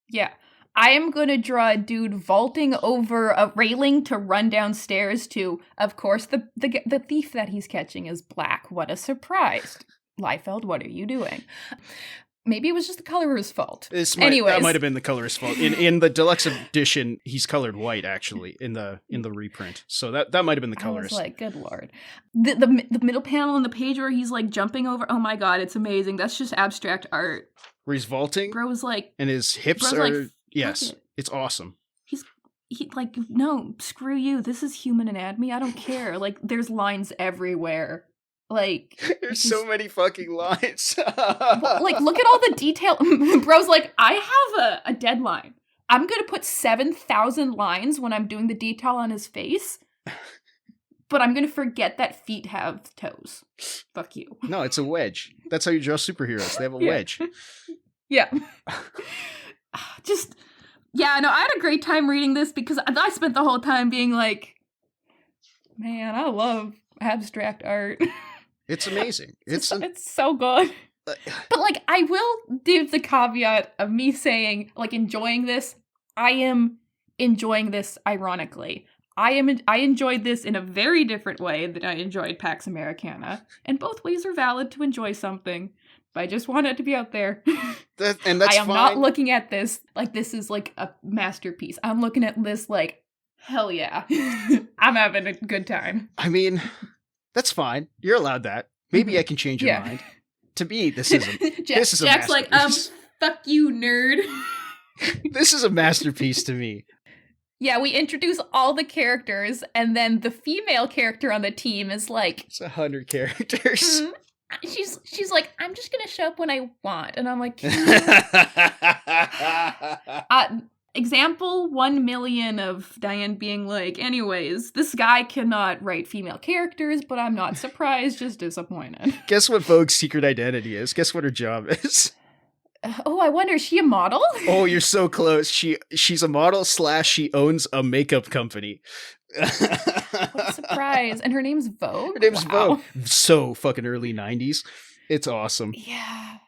Yeah. I am going to draw a dude vaulting over a railing to run downstairs to, of course, the thief that he's catching is black. What a surprise. Liefeld, what are you doing? Maybe it was just the colorer's fault. Anyways. That might have been the colorer's fault. In the deluxe edition, he's colored white, actually, in the reprint. So that might have been the colorist. I was like, good lord. The middle panel on the page where he's like jumping over, oh my god, it's amazing. That's just abstract art. Where he's vaulting. Bro was like... And his hips are... Like, yes, it's awesome. He like, no, screw you. This is human anatomy. I don't care. Like, there's lines everywhere. Like, there's so many fucking lines. Like, look at all the detail. Bro's like, I have a deadline. I'm going to put 7,000 lines when I'm doing the detail on his face. But I'm going to forget that feet have toes. Fuck you. No, it's a wedge. That's how you draw superheroes. They have a wedge. Yeah. Yeah, no, I had a great time reading this because I spent the whole time being like, man, I love abstract art. It's amazing. It's so good. But, like, I will give the caveat of me saying, like, enjoying this. I am enjoying this ironically. I enjoyed this in a very different way than I enjoyed PAX Americana. And both ways are valid to enjoy something. But I just want it to be out there. And that's I am not looking at this like this is, like, a masterpiece. I'm looking at this like, hell yeah. I'm having a good time. I mean... That's fine. You're allowed that. Maybe I can change your mind. To me, this is a Jack's like, fuck you, nerd. This is a masterpiece to me. Yeah, we introduce all the characters, and then the female character on the team is like... It's 100 characters. She's like, I'm just gonna show up when I want. And I'm like... Example 1 million of Diane being like, anyways, this guy cannot write female characters, but I'm not surprised, just disappointed. Guess what Vogue's secret identity is? Guess what her job is? Oh, I wonder, is she a model? Oh, you're so close. She's a model / she owns a makeup company. What a surprise. And her name's Vogue? Her name's Vogue. So fucking early 90s. It's awesome. Yeah.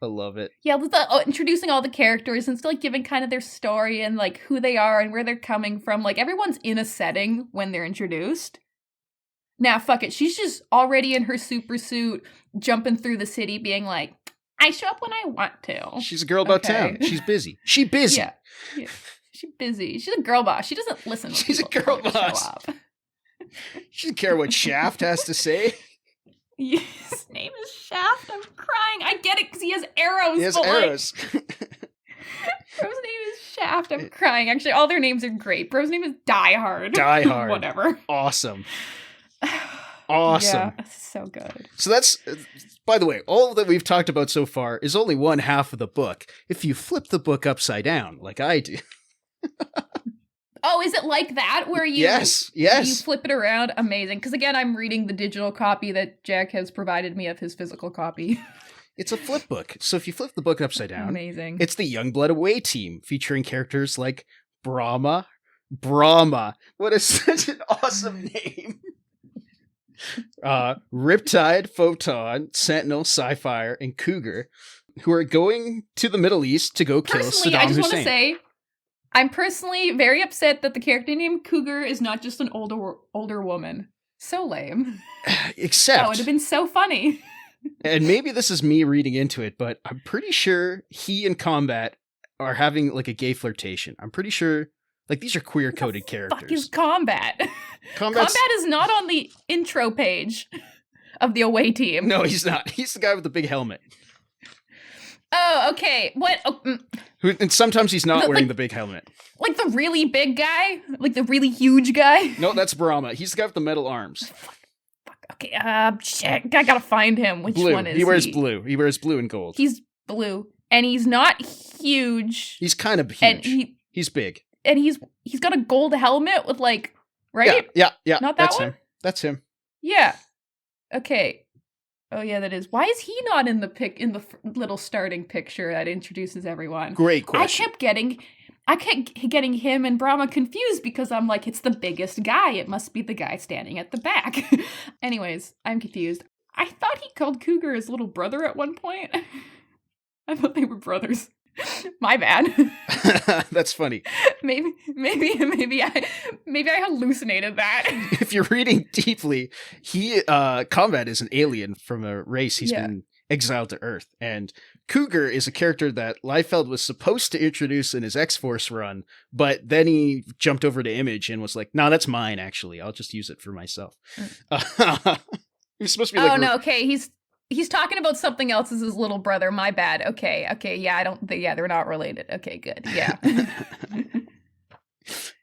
I love it. Yeah, introducing all the characters and still like giving kind of their story and like who they are and where they're coming from. Like everyone's in a setting when they're introduced. Nah, fuck it. She's just already in her super suit, jumping through the city, being like, I show up when I want to. She's a girl about town. She's busy. She busy. Yeah. She's busy. She's a girl boss. She doesn't listen when She's a girl boss. She doesn't care what Shaft has to say. His name is Shaft. I'm crying. I get it because he has arrows. He has arrows. Bro's name is Shaft. I'm crying. Actually, all their names are great. Bro's name is Die Hard. Die Hard. Whatever. Awesome. Awesome. Yeah, that's so good. So that's, by the way, all that we've talked about so far is only one half of the book. If you flip the book upside down, like I do. Oh, is it like that where you you flip it around? Amazing. Because again, I'm reading the digital copy that Jack has provided me of his physical copy. It's a flip book. So if you flip the book upside down, amazing. It's the Youngblood away team featuring characters like Brahma. What is such an awesome name. Riptide, Photon, Sentinel, Sapphire, and Cougar, who are going to the Middle East to go kill Saddam Hussein. I just want to say, I'm personally very upset that the character named Cougar is not just an older woman. So lame. Except... That would have been so funny. And maybe this is me reading into it, but I'm pretty sure he and Combat are having like a gay flirtation. I'm pretty sure, like, these are queer-coded characters. Fuck is Combat? Combat is not on the intro page of the away team. No, he's not. He's the guy with the big helmet. Oh, okay. What? And sometimes he's not wearing the big helmet. Like the really big guy? Like the really huge guy? No, that's Brahma. He's the guy with the metal arms. Fuck. Okay, shit. I gotta find him. Which one is he? He wears blue. He wears blue and gold. He's blue. And he's not huge. He's kind of huge. And he's big. And he's got a gold helmet with like, right? Yeah. Not that one? That's him. Yeah. Okay. Oh yeah, that is. Why is he not in the little starting picture that introduces everyone? Great question. I kept getting him and Brahma confused because I'm like, it's the biggest guy. It must be the guy standing at the back. Anyways, I'm confused. I thought he called Cougar his little brother at one point. I thought they were brothers. My bad. That's funny. Maybe I hallucinated that. If you're reading deeply, Combat is an alien from a race. He's been exiled to Earth. And Cougar is a character that Liefeld was supposed to introduce in his X-Force run, but then he jumped over to Image and was like, no, that's mine, actually. I'll just use it for myself. He's supposed to be like... Oh, no, okay, He's talking about something else as his little brother. My bad. Okay, yeah, they're not related. Okay, good. Yeah.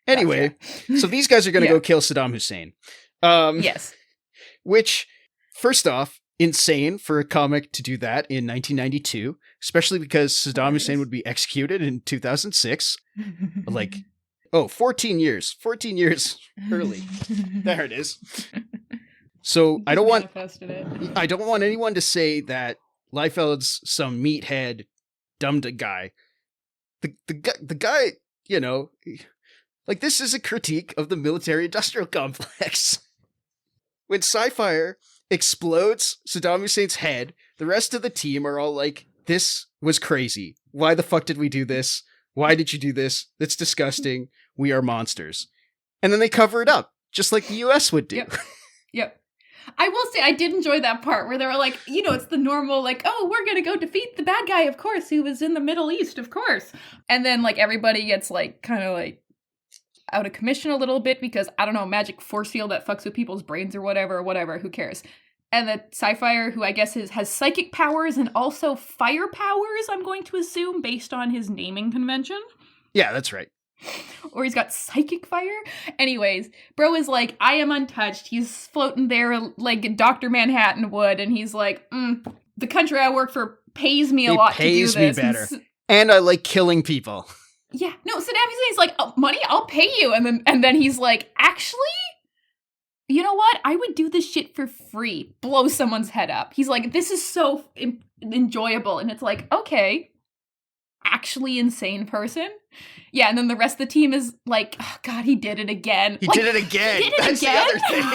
Anyway, gotcha. So these guys are going to go kill Saddam Hussein. Yes. Which, first off, insane for a comic to do that in 1992, especially because Saddam Hussein would be executed in 2006. 14 years. 14 years early. There it is. So I don't want anyone to say that Liefeld's some meathead, dumb guy. The guy, this is a critique of the military-industrial complex. When Sci-Fire explodes Saddam Hussein's head, the rest of the team are all like, this was crazy. Why the fuck did we do this? Why did you do this? That's disgusting. We are monsters. And then they cover it up, just like the US would do. Yep. I will say I did enjoy that part where they were like, it's the normal, we're going to go defeat the bad guy, of course, who was in the Middle East, of course. And then, everybody gets, kind of, out of commission a little bit because, I don't know, magic force field that fucks with people's brains or whatever, who cares? And the Sci-Fire, who I guess has psychic powers and also fire powers, I'm going to assume, based on his naming convention. Yeah, that's right. Or he's got psychic fire. Anyways, bro is like, I am untouched. He's floating there like Dr. Manhattan would, and he's like, the country I work for pays me a lot to do this. Pays me better. And I like killing people. Yeah. No, Saddam Hussein's like, money, I'll pay you. And then he's like, actually, you know what? I would do this shit for free. Blow someone's head up. He's like, this is so enjoyable. And it's like, okay, actually insane person. Yeah, and then the rest of the team is like, oh, God, he did it again. He did it again. That's the other thing.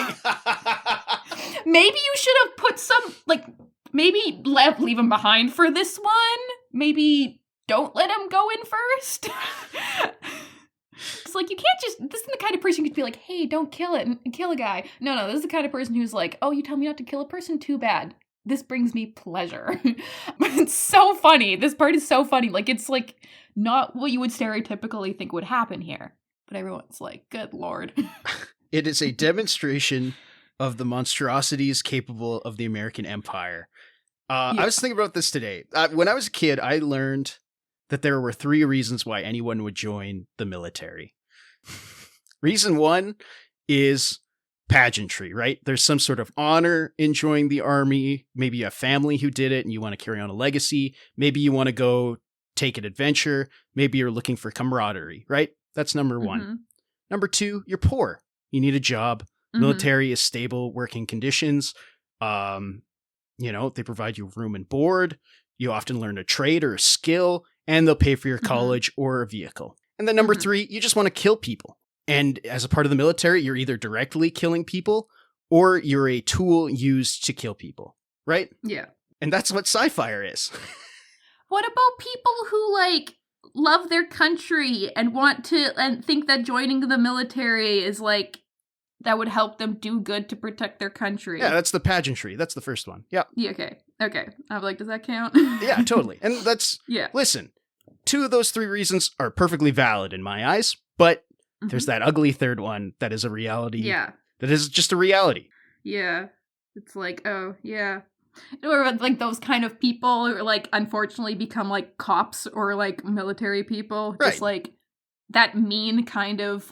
Maybe you should have put some, maybe leave him behind for this one. Maybe don't let him go in first. It's like, you can't just, this is the kind of person you could be like, hey, don't kill it and kill a guy. No, this is the kind of person who's like, oh, you tell me not to kill a person? Too bad. This brings me pleasure. It's so funny. This part is so funny. It's not what you would stereotypically think would happen here. But everyone's like, good Lord. It is a demonstration of the monstrosities capable of the American empire. I was thinking about this today. When I was a kid, I learned that there were 3 reasons why anyone would join the military. Reason 1 is pageantry, right? There's some sort of honor in joining the army. Maybe you have family who did it and you want to carry on a legacy. Maybe you want to go take an adventure. Maybe you're looking for camaraderie, right? That's number 1. Mm-hmm. Number 2, you're poor. You need a job. Mm-hmm. Military is stable working conditions. They provide you room and board. You often learn a trade or a skill, and they'll pay for your college or a vehicle. And then number 3, you just want to kill people. And as a part of the military, you're either directly killing people or you're a tool used to kill people, right? Yeah. And that's what Sci-Fire is. What about people who, love their country and and think that joining the military is, that would help them do good to protect their country? Yeah, that's the pageantry. That's the first one. Yeah. Yeah, okay. I'm like, does that count? Yeah, totally. And that's, listen, 2 of those 3 reasons are perfectly valid in my eyes, but there's that ugly third one that is a reality. Yeah. That is just a reality. Yeah. It's like, oh, yeah. Or those kind of people who unfortunately become cops or military people. Right. Just that mean kind of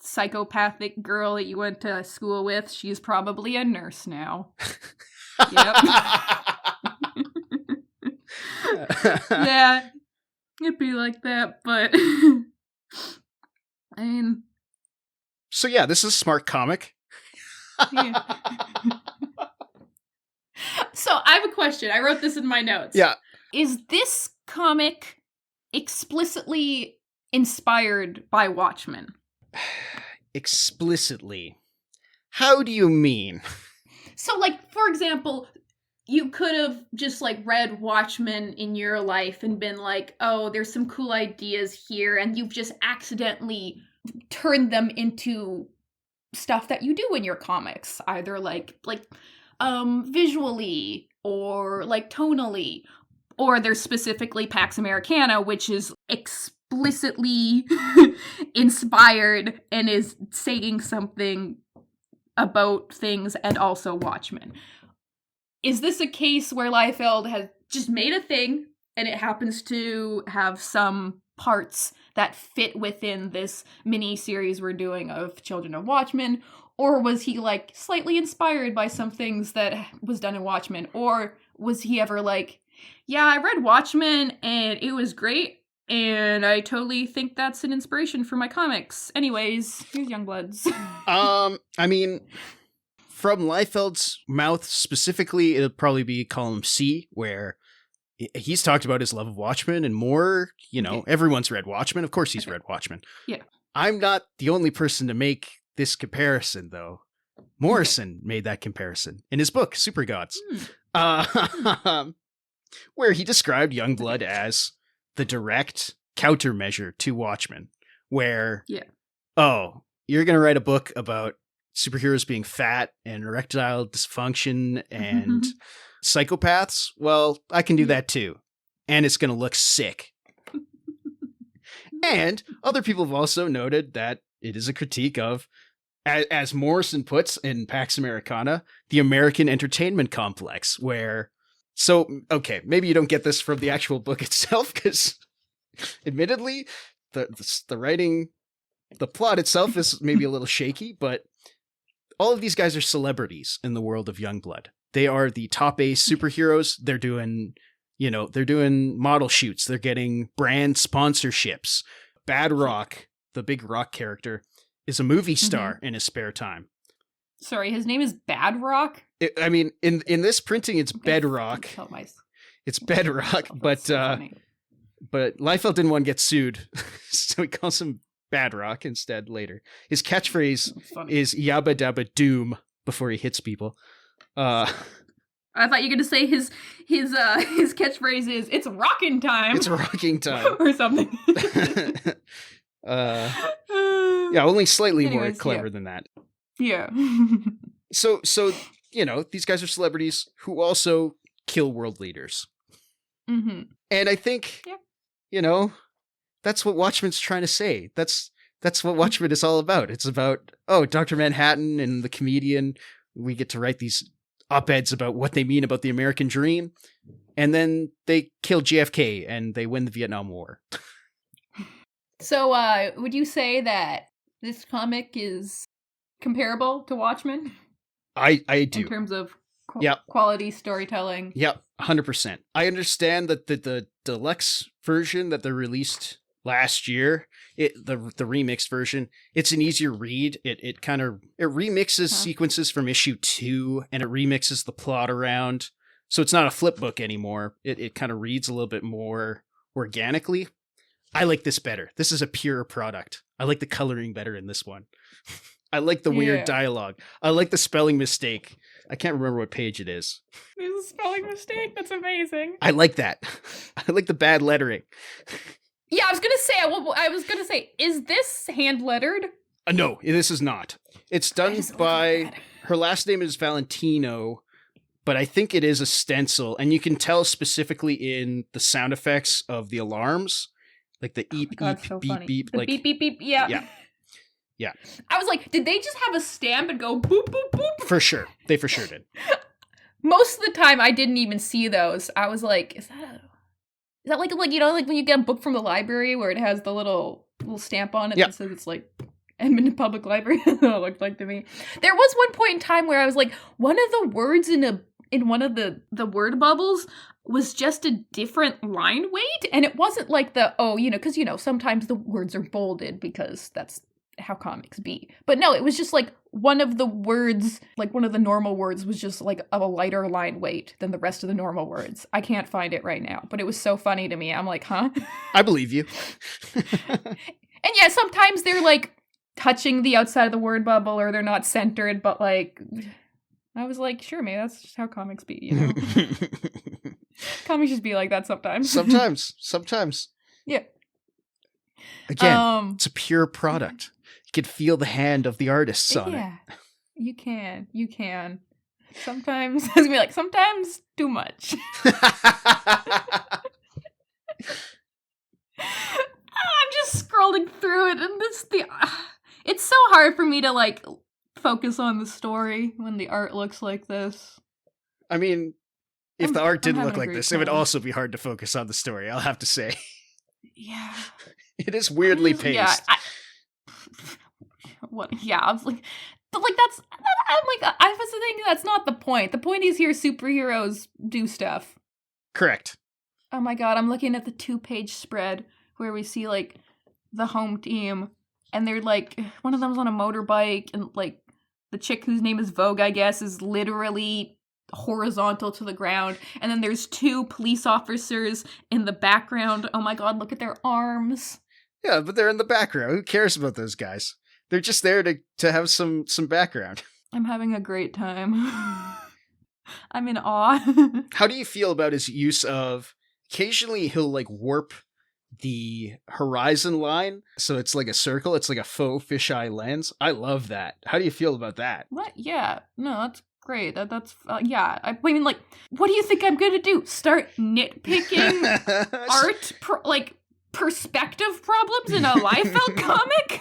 psychopathic girl that you went to school with. She's probably a nurse now. Yep. Yeah. It'd be like that, but I mean. So yeah, this is a smart comic. Yeah. So I have a question. I wrote this in my notes. Yeah. Is this comic explicitly inspired by Watchmen? Explicitly? How do you mean? So, for example, you could have just, read Watchmen in your life and been like, oh, there's some cool ideas here, and you've just accidentally turned them into stuff that you do in your comics. Either, visually or like tonally. Or there's specifically PAX Americana, which is explicitly inspired and is saying something about things, and also Watchmen. Is this a case where Liefeld has just made a thing and it happens to have some parts that fit within this mini-series we're doing of Children of Watchmen? Or was he, like, slightly inspired by some things that was done in Watchmen? Or was he ever like, yeah, I read Watchmen and it was great, and I totally think that's an inspiration for my comics. Anyways, here's Youngbloods. I mean, from Liefeld's mouth specifically, it'll probably be column C, where he's talked about his love of Watchmen and more. You know, everyone's read Watchmen. Of course he's read Watchmen. Yeah. I'm not the only person to make this comparison, though. Morrison made that comparison in his book, Super Gods, where he described Youngblood as the direct countermeasure to Watchmen, where, oh, you're going to write a book about superheroes being fat and erectile dysfunction and psychopaths? Well, I can do that too. And it's going to look sick. And other people have also noted that it is a critique of, as Morrison puts in Pax Americana, the American entertainment complex, where, so, okay, maybe you don't get this from the actual book itself, because admittedly, the writing, the plot itself is maybe a little shaky, but all of these guys are celebrities in the world of Youngblood. They are the top A superheroes. They're doing, they're doing model shoots. They're getting brand sponsorships. Bad Rock, the big rock character, is a movie star in his spare time. Sorry, his name is Bad Rock? In this printing, it's Bedrock. It's Bedrock, but Liefeld didn't want to get sued, so he calls him Bad Rock instead later. His catchphrase is Yabba Dabba Doom before he hits people. I thought you were going to say his catchphrase is, it's rockin' time. It's rocking time. Or something. Yeah, only slightly more clever than that. Yeah. So, these guys are celebrities who also kill world leaders. Mm-hmm. And I think, that's what Watchmen's trying to say. That's what Watchmen is all about. It's about, Dr. Manhattan and the comedian. We get to write these op-eds about what they mean about the American dream. And then they kill JFK and they win the Vietnam War. So, would you say that this comic is comparable to Watchmen? I do. In terms of quality storytelling? Yep, 100%. I understand that the deluxe version that they released last year, the remixed version, it's an easier read. It remixes sequences from issue 2, and it remixes the plot around. So it's not a flip book anymore. It kind of reads a little bit more organically. I like this better. This is a pure product. I like the coloring better in this one. I like the weird dialogue. I like the spelling mistake. I can't remember what page it is. There's a spelling mistake? That's amazing. I like that. I like the bad lettering. Yeah, I was gonna say, is this hand lettered? No, this is not. It's done by, her last name is Valentino, but I think it is a stencil, and you can tell specifically in the sound effects of the alarms, like the eep, beep, beep, the like beep, beep, beep, yeah. I was like, did they just have a stamp and go boop, boop, boop? For sure. They for sure did. Most of the time, I didn't even see those. I was like, is that like like when you get a book from the library where it has the little stamp on it that says it's like Edmonton Public Library? That's what it looked like to me. There was one point in time where I was like, one of the words in one of the word bubbles was just a different line weight, and it wasn't like because sometimes the words are bolded because that's how comics be. But no, it was just like one of the words, like one of the normal words was just like of a lighter line weight than the rest of the normal words. I can't find it right now, but it was so funny to me. I'm like, huh? I believe you. And yeah, sometimes they're like touching the outside of the word bubble or they're not centered, but like, I was like, sure, maybe that's just how comics be, Comics just be like that sometimes. Sometimes. Yeah. Again, it's a pure product. You can feel the hand of the artists on it. Yeah, you can. Sometimes, it's gonna be like, sometimes too much. I'm just scrolling through it, and it's so hard for me to, like, focus on the story when the art looks like this. I mean, if the art didn't look like this, time. it would also be hard to focus on the story, I'll have to say. Yeah. It is weirdly paced. Yeah, I was like, but like I was thinking that's not the point. The point is here superheroes do stuff. Correct. Oh my god, I'm looking at the 2-page spread where we see like the home team, and they're like, one of them's on a motorbike, and like the chick whose name is Vogue, I guess, is literally horizontal to the ground, and then there's 2 police officers in the background. Oh my god, look at their arms. Yeah, but they're in the background. Who cares about those guys? They're just there to have some background. I'm having a great time. I'm in awe. How do you feel about his use of, occasionally he'll like warp the horizon line, so it's like a circle, it's like a faux fisheye lens. I love that. How do you feel about that? What? Yeah. No, that's great. That's yeah. I mean, like, what do you think I'm gonna do? Start nitpicking art, perspective problems in a Liefeld comic?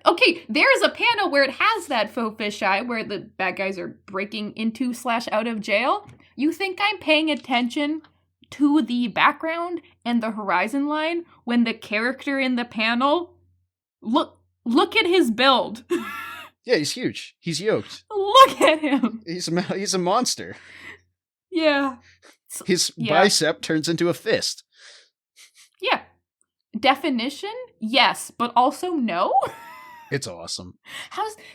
Okay, there is a panel where it has that faux fisheye, where the bad guys are breaking into / out of jail. You think I'm paying attention to the background and the horizon line when the character in the panel, look at his build. Yeah, he's huge. He's yoked. Look at him. He's a monster. Yeah. His bicep turns into a fist. Yeah. Definition? Yes, but also no? It's awesome.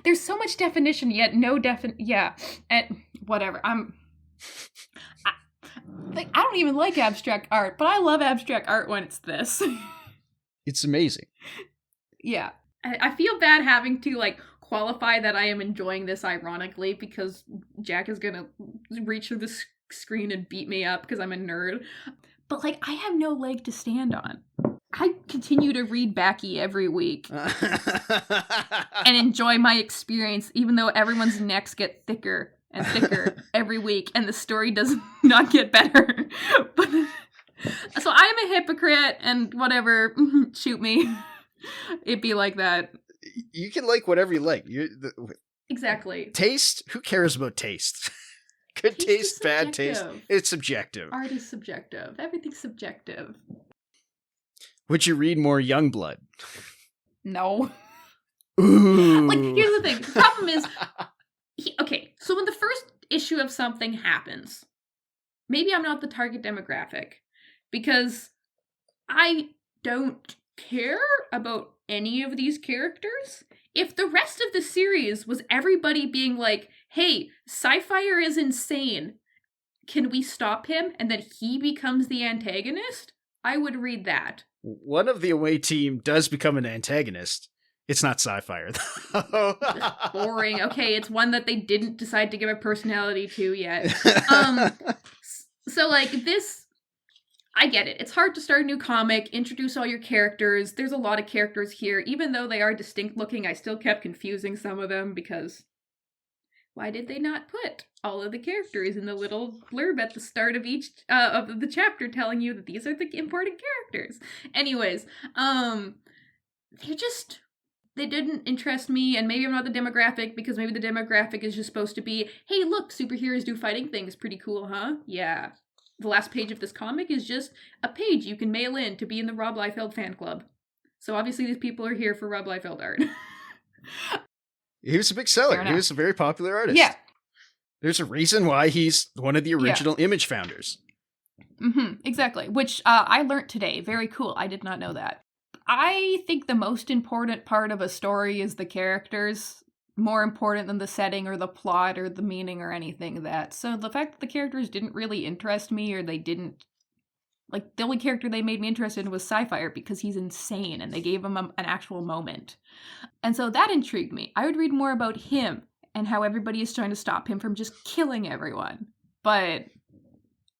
There's so much definition, yet no yeah. And whatever. I don't even like abstract art, but I love abstract art when it's this. It's amazing. Yeah. I feel bad having to, like, qualify that I am enjoying this ironically, because Jack is gonna reach through the screen and beat me up because I'm a nerd. But, like, I have no leg to stand on. I continue to read Backy every week and enjoy my experience, even though everyone's necks get thicker and thicker every week, and the story does not get better. But, so I'm a hypocrite, and whatever, shoot me. It'd be like that. You can like whatever you like. Exactly. Taste? Who cares about taste? Good taste, bad taste. It's subjective. Art is subjective. Everything's subjective. Would you read more Youngblood? No. Ooh. Like, here's the thing. The problem is, okay, so when the first issue of something happens, maybe I'm not the target demographic, because I don't care about any of these characters. If the rest of the series was everybody being like, hey, Sci-Fire is insane, can we stop him? And then he becomes the antagonist, I would read that. One of the away team does become an antagonist. It's not Sci-Fire, though. Boring. Okay, it's one that they didn't decide to give a personality to yet. So, like, this, I get it. It's hard to start a new comic, introduce all your characters. There's a lot of characters here. Even though they are distinct looking, I still kept confusing some of them, because why did they not put all of the characters in the little blurb at the start of each of the chapter telling you that these are the important characters? Anyways, they didn't interest me, and maybe I'm not the demographic, because maybe the demographic is just supposed to be, hey, look, superheroes do fighting things, pretty cool, huh? Yeah. The last page of this comic is just a page you can mail in to be in the Rob Liefeld fan club. So obviously these people are here for Rob Liefeld art. He was a big seller. He was a very popular artist. Yeah. There's a reason why he's one of the original Image founders. Mm-hmm, exactly. Which I learned today. Very cool. I did not know that. I think the most important part of a story is the characters. More important than the setting or the plot or the meaning or anything of that. So the fact that the characters didn't really interest me, or they didn't, like, the only character they made me interested in was Sci-Fire, because he's insane and they gave him an actual moment. And so that intrigued me. I would read more about him and how everybody is trying to stop him from just killing everyone. But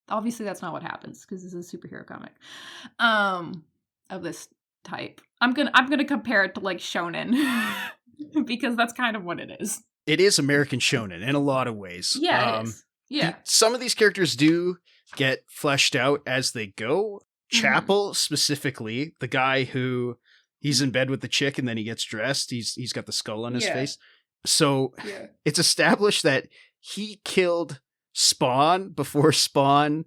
obviously that's not what happens, because this is a superhero comic of this type. I'm gonna compare it to, like, shonen. Because that's kind of what it is. it is American shonen in a lot of ways. Yeah, it is. Yeah. Some of these characters do get fleshed out as they go. Chapel, specifically, the guy who he's in bed with the chick and then he gets dressed. He's got the skull on his face. So it's established that he killed Spawn before Spawn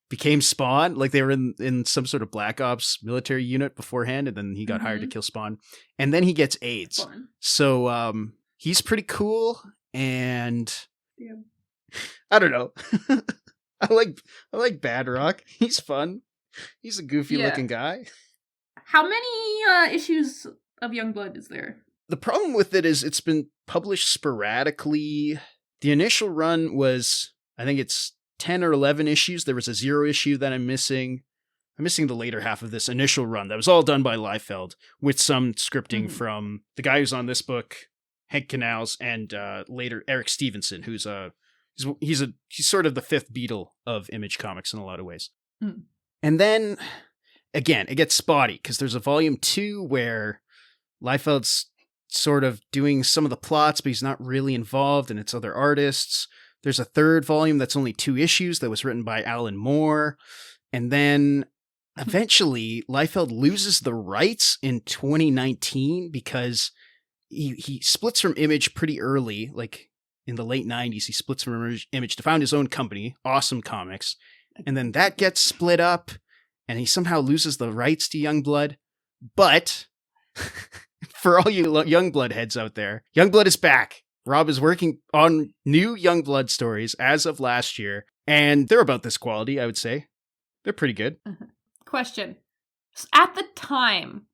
became Spawn. Like they were in some sort of Black Ops military unit beforehand, and then he got hired to kill Spawn. And then he gets AIDS. Fun. So he's pretty cool, and I don't know. I like Bad Rock. He's fun. He's a goofy looking guy. How many issues of Youngblood is there? The problem with it is it's been published sporadically. The initial run was, I think it's 10 or 11 issues. There was a 0 issue that I'm missing. I'm missing the later half of this initial run. That was all done by Liefeld with some scripting from the guy who's on this book, Henk Canals, and later Eric Stevenson, who's he's sort of the fifth Beatle of Image Comics in a lot of ways. And then, again, it gets spotty because there's a volume 2 where Liefeld's sort of doing some of the plots, but he's not really involved, and it's other artists. There's a third volume that's only 2 issues that was written by Alan Moore. And then eventually Liefeld loses the rights in 2019 because he splits from Image pretty early, like in the late 90s. He splits from Image to found his own company, Awesome Comics. And then that gets split up, and he somehow loses the rights to Youngblood. But for all you Youngblood heads out there, Youngblood is back. Rob is working on new Youngblood stories as of last year, and they're about this quality, I would say. They're pretty good. Question. At the time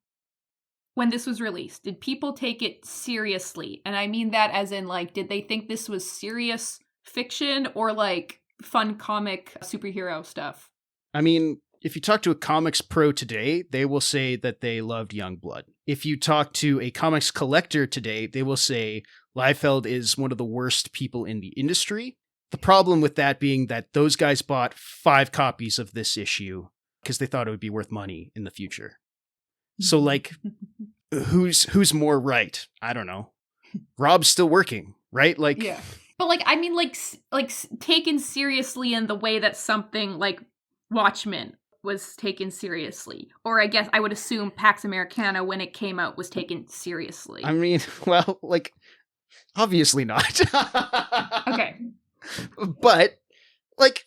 when this was released, did people take it seriously? And I mean that as in, like, did they think this was serious fiction or, like, fun comic superhero stuff? I mean, if you talk to a comics pro today, they will say that they loved Youngblood. If you talk to a comics collector today, they will say Liefeld is one of the worst people in the industry. The problem with that being that those guys bought 5 copies of this issue because they thought it would be worth money in the future. So, like, who's more right? I don't know. Rob's still working, right? Like, yeah. But, like, I mean, like taken seriously in the way that something like Watchmen was taken seriously. Or I guess I would assume Pax Americana, when it came out, was taken seriously. I mean, well, like, obviously not. Okay. But, like,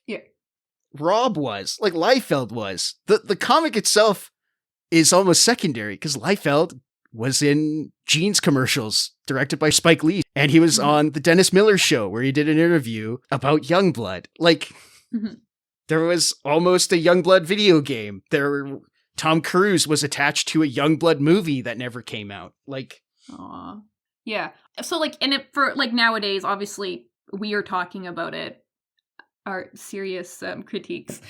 Rob was. Like, Liefeld was. The comic itself is almost secondary, because Liefeld was in jeans commercials directed by Spike Lee. And he was on the Dennis Miller Show where he did an interview about Youngblood. Like, there was almost a Youngblood video game. Tom Cruise was attached to a Youngblood movie that never came out. Like, aww. Yeah. So, like, and for, like, nowadays, obviously, we are talking about it, our serious critiques.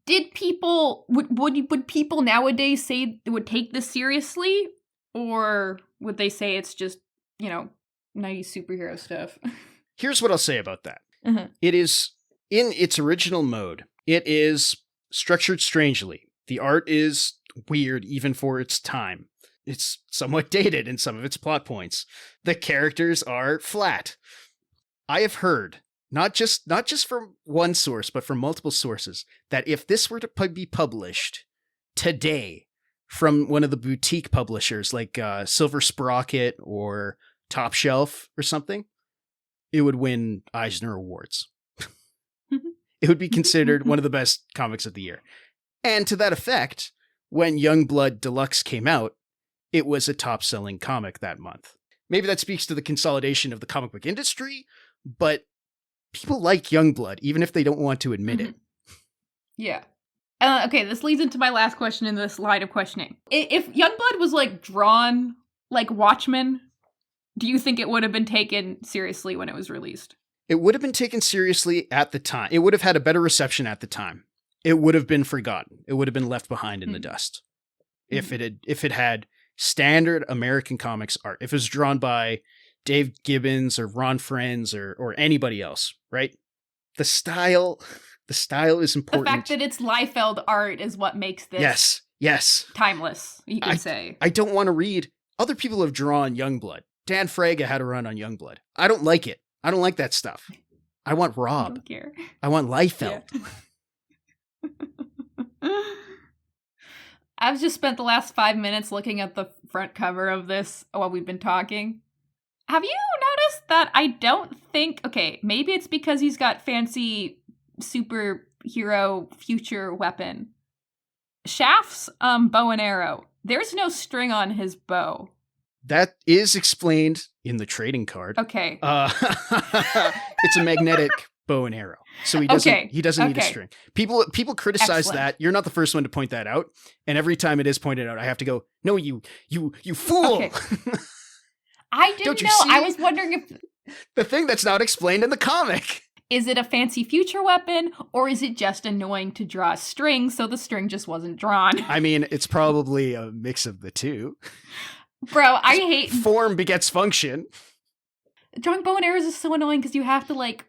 Did people, would people nowadays say they would take this seriously? Or would they say it's just, you know, nice superhero stuff? Here's what I'll say about that. It is, in its original mode, it is structured strangely. The art is weird even for its time. It's somewhat dated in some of its plot points. The characters are flat. I have heard, not just from one source, but from multiple sources, that if this were to be published today from one of the boutique publishers like Silver Sprocket or Top Shelf or something, it would win Eisner Awards. It would be considered one of the best comics of the year. And to that effect, when Youngblood Deluxe came out, it was a top-selling comic that month. Maybe that speaks to the consolidation of the comic book industry, but people like Youngblood, even if they don't want to admit it. Yeah. Okay, this leads into my last question in this line of questioning. If Youngblood was, like, drawn like Watchmen, do you think it would have been taken seriously when it was released? It would have been taken seriously at the time. It would have had a better reception at the time. It would have been forgotten. It would have been left behind in the dust. If it had standard American comics art. If it was drawn by Dave Gibbons or Ron Frenz or anybody else, right? The style is important. The fact that it's Liefeld art is what makes this yes timeless, you could say. I don't want to read. Other people have drawn Youngblood. Dan Fraga had a run on Youngblood. I don't like it. I don't like that stuff. I want Rob. I don't care. I want Liefeld. Yeah. I've just spent the last 5 minutes looking at the front cover of this while we've been talking. Have you noticed that I don't think... Okay, maybe it's because he's got fancy superhero future weapon. Shaft's bow and arrow. There's no string on his bow. That is explained in the trading card. Okay. It's a magnetic bow and arrow. So he doesn't need a string. People criticize that. You're not the first one to point that out. And every time it is pointed out, I have to go, no, you fool. Okay. I didn't know. I was wondering if... The thing that's not explained in the comic. Is it a fancy future weapon, or is it just annoying to draw a string, so the string just wasn't drawn? I mean, it's probably a mix of the two. Bro, I hate... Form begets function. Drawing bow and arrows is so annoying because you have to, like,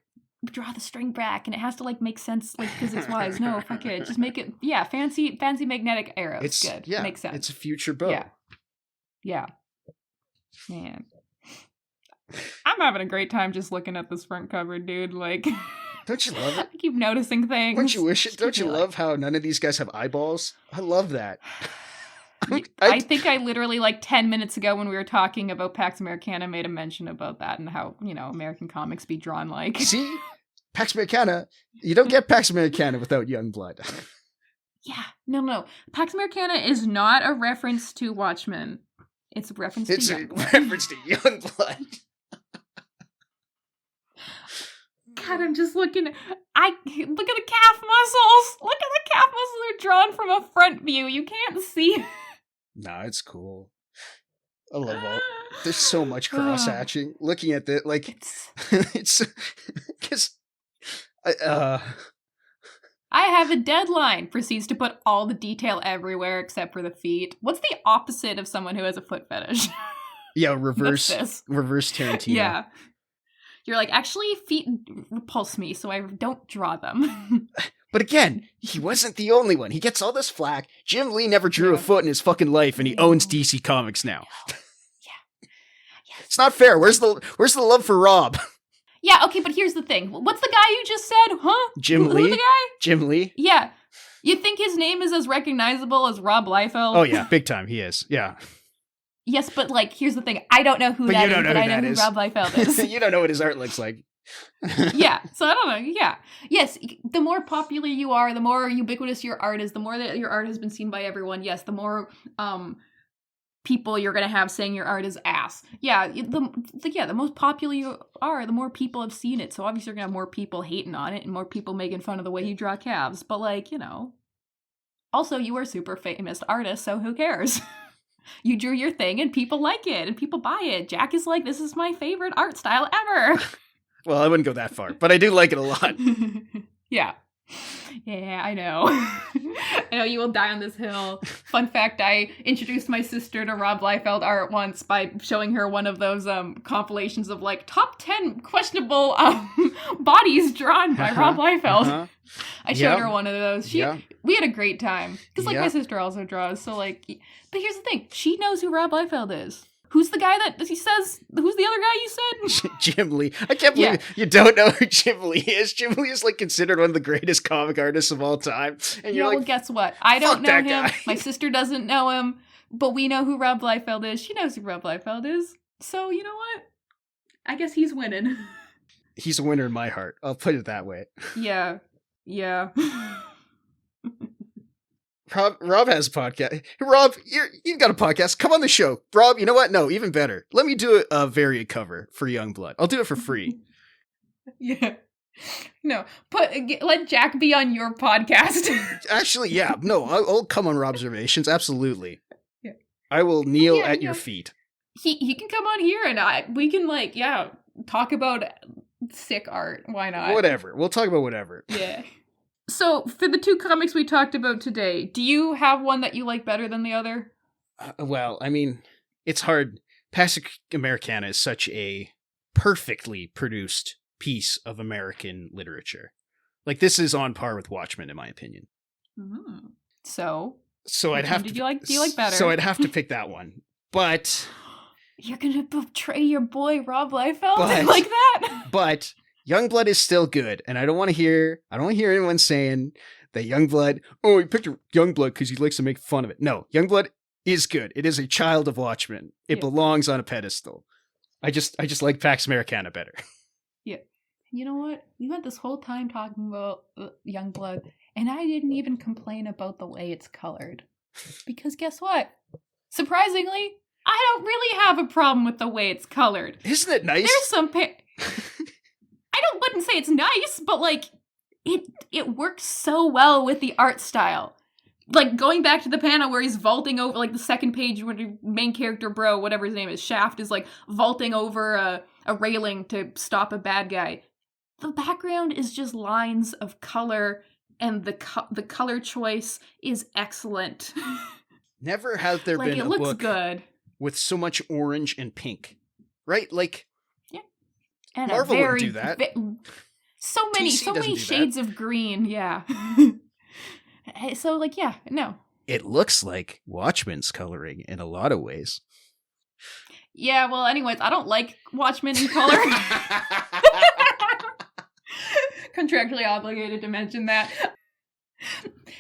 draw the string back, and it has to, like, make sense, like, physics-wise. No, fuck it. Just make it, fancy magnetic arrows. It's good. Yeah, makes sense. It's a future bow. Yeah. Man. I'm having a great time just looking at this front cover, dude. Like, don't you love it? I keep noticing things. Don't you wish it? Don't you love how none of these guys have eyeballs? I love that. I think I literally, like, 10 minutes ago when we were talking about PAX Americana made a mention about that and how, American comics be drawn like. See? PAX Americana, you don't get PAX Americana without Youngblood. Yeah. No. PAX Americana is not a reference to Watchmen. It's a reference to Youngblood. It's a reference to Youngblood. God, I'm just looking. Look at the calf muscles. Look at the calf muscles are drawn from a front view. You can't see. Nah, it's cool. I love all. There's so much cross hatching. Looking at this, like it's because I have a deadline. Proceeds to put all the detail everywhere except for the feet. What's the opposite of someone who has a foot fetish? Yeah, reverse Tarantino. Yeah. You're like, actually, feet repulse me, so I don't draw them. But again, he wasn't the only one. He gets all this flack. Jim Lee never drew a foot in his fucking life, and he owns DC Comics now. Yeah. It's not fair. Where's the love for Rob? Yeah, okay, but here's the thing. What's the guy you just said, huh? Jim Lee? Who's the guy? Jim Lee? Yeah. You think his name is as recognizable as Rob Liefeld? Oh, yeah, big time. He is. Yeah. Yes, but, like, here's the thing. I don't know who that is, but I know who Rob Liefeld is. You don't know what his art looks like. Yeah, so I don't know. Yeah. Yes, the more popular you are, the more ubiquitous your art is, the more that your art has been seen by everyone, yes, the more people you're going to have saying your art is ass. Yeah, the most popular you are, the more people have seen it. So obviously you're going to have more people hating on it and more people making fun of the way you draw calves. But, like, also you are a super famous artist, so who cares? You drew your thing and people like it and people buy it. Jack is like, this is my favorite art style ever. Well, I wouldn't go that far, but I do like it a lot. Yeah. Yeah, I know. I know you will die on this hill. Fun fact, I introduced my sister to Rob Liefeld art once by showing her one of those compilations of, like, top 10 questionable bodies drawn by Rob Liefeld. I showed her one of those. We had a great time. Because, like, my sister also draws, so, like... But here's the thing. She knows who Rob Liefeld is. Who's the guy that he says... Who's the other guy you said? Jim Lee. I can't believe you don't know who Jim Lee is. Jim Lee is, like, considered one of the greatest comic artists of all time. And you're like, well, guess what? I don't know him. Guy. My sister doesn't know him. But we know who Rob Liefeld is. She knows who Rob Liefeld is. So, you know what? I guess he's winning. He's a winner in my heart. I'll put it that way. Yeah. Rob has a podcast. Rob, you've got a podcast. Come on the show. Rob, you know what? No, even better. Let me do a variant cover for Youngblood. I'll do it for free. Yeah. No, let Jack be on your podcast. Actually, yeah. No, I'll come on Rob's observations. Absolutely. Yeah. I will kneel at your feet. He can come on here and we can, like, talk about sick art. Why not? Whatever. We'll talk about whatever. Yeah. So, for the two comics we talked about today, do you have one that you like better than the other? Well, I mean, it's hard. PAX Americana is such a perfectly produced piece of American literature. Like, this is on par with Watchmen, in my opinion. Mm-hmm. So I'd have to... do you like better? So I'd have to pick that one. But You're gonna betray your boy Rob Liefeld like that? But Youngblood is still good, and I don't want to hear anyone saying that Youngblood, he picked Youngblood because he likes to make fun of it. No, Youngblood is good. It is a child of Watchmen. It belongs on a pedestal. I just like Pax Americana better. Yeah. You know what? We went this whole time talking about Youngblood, and I didn't even complain about the way it's colored. Because guess what? Surprisingly, I don't really have a problem with the way it's colored. Isn't it nice? There's some wouldn't say it's nice, but like it works so well with the art style. Like going back to the panel where he's vaulting over, like the second page where the main character bro, whatever his name is, Shaft, is like vaulting over a railing to stop a bad guy. The background is just lines of color, and the color choice is excellent. Never has there been a book good with so much orange and pink, right? Like, yeah, and Marvel wouldn't do that. So many shades of green, yeah. So, like, yeah, no. It looks like Watchmen's coloring in a lot of ways. Yeah, well, anyways, I don't like Watchmen in color. Contractually obligated to mention that.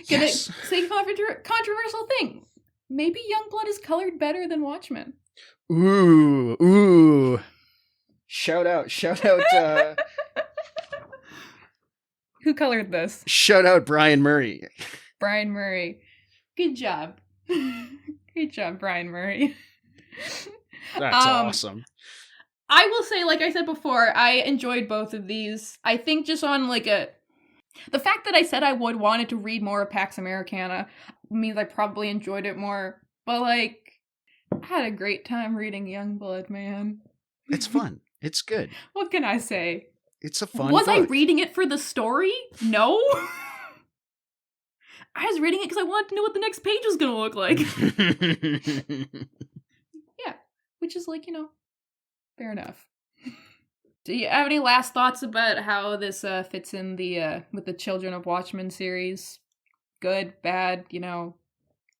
Gonna say controversial thing. Maybe Youngblood is colored better than Watchmen. Ooh. Shout out. Who colored this? Shout out Brian Murray. Brian Murray. Good job. Good job, Brian Murray. That's awesome. I will say, like I said before, I enjoyed both of these. I think just on the fact that I said I would wanted to read more of Pax Americana means I probably enjoyed it more. But I had a great time reading Youngblood, man. It's fun. It's good. What can I say? It's a fun Was book. I reading it for the story? No. I was reading it because I wanted to know what the next page was going to look like. Yeah, which is fair enough. Do you have any last thoughts about how this fits in with the Children of Watchmen series? Good, bad,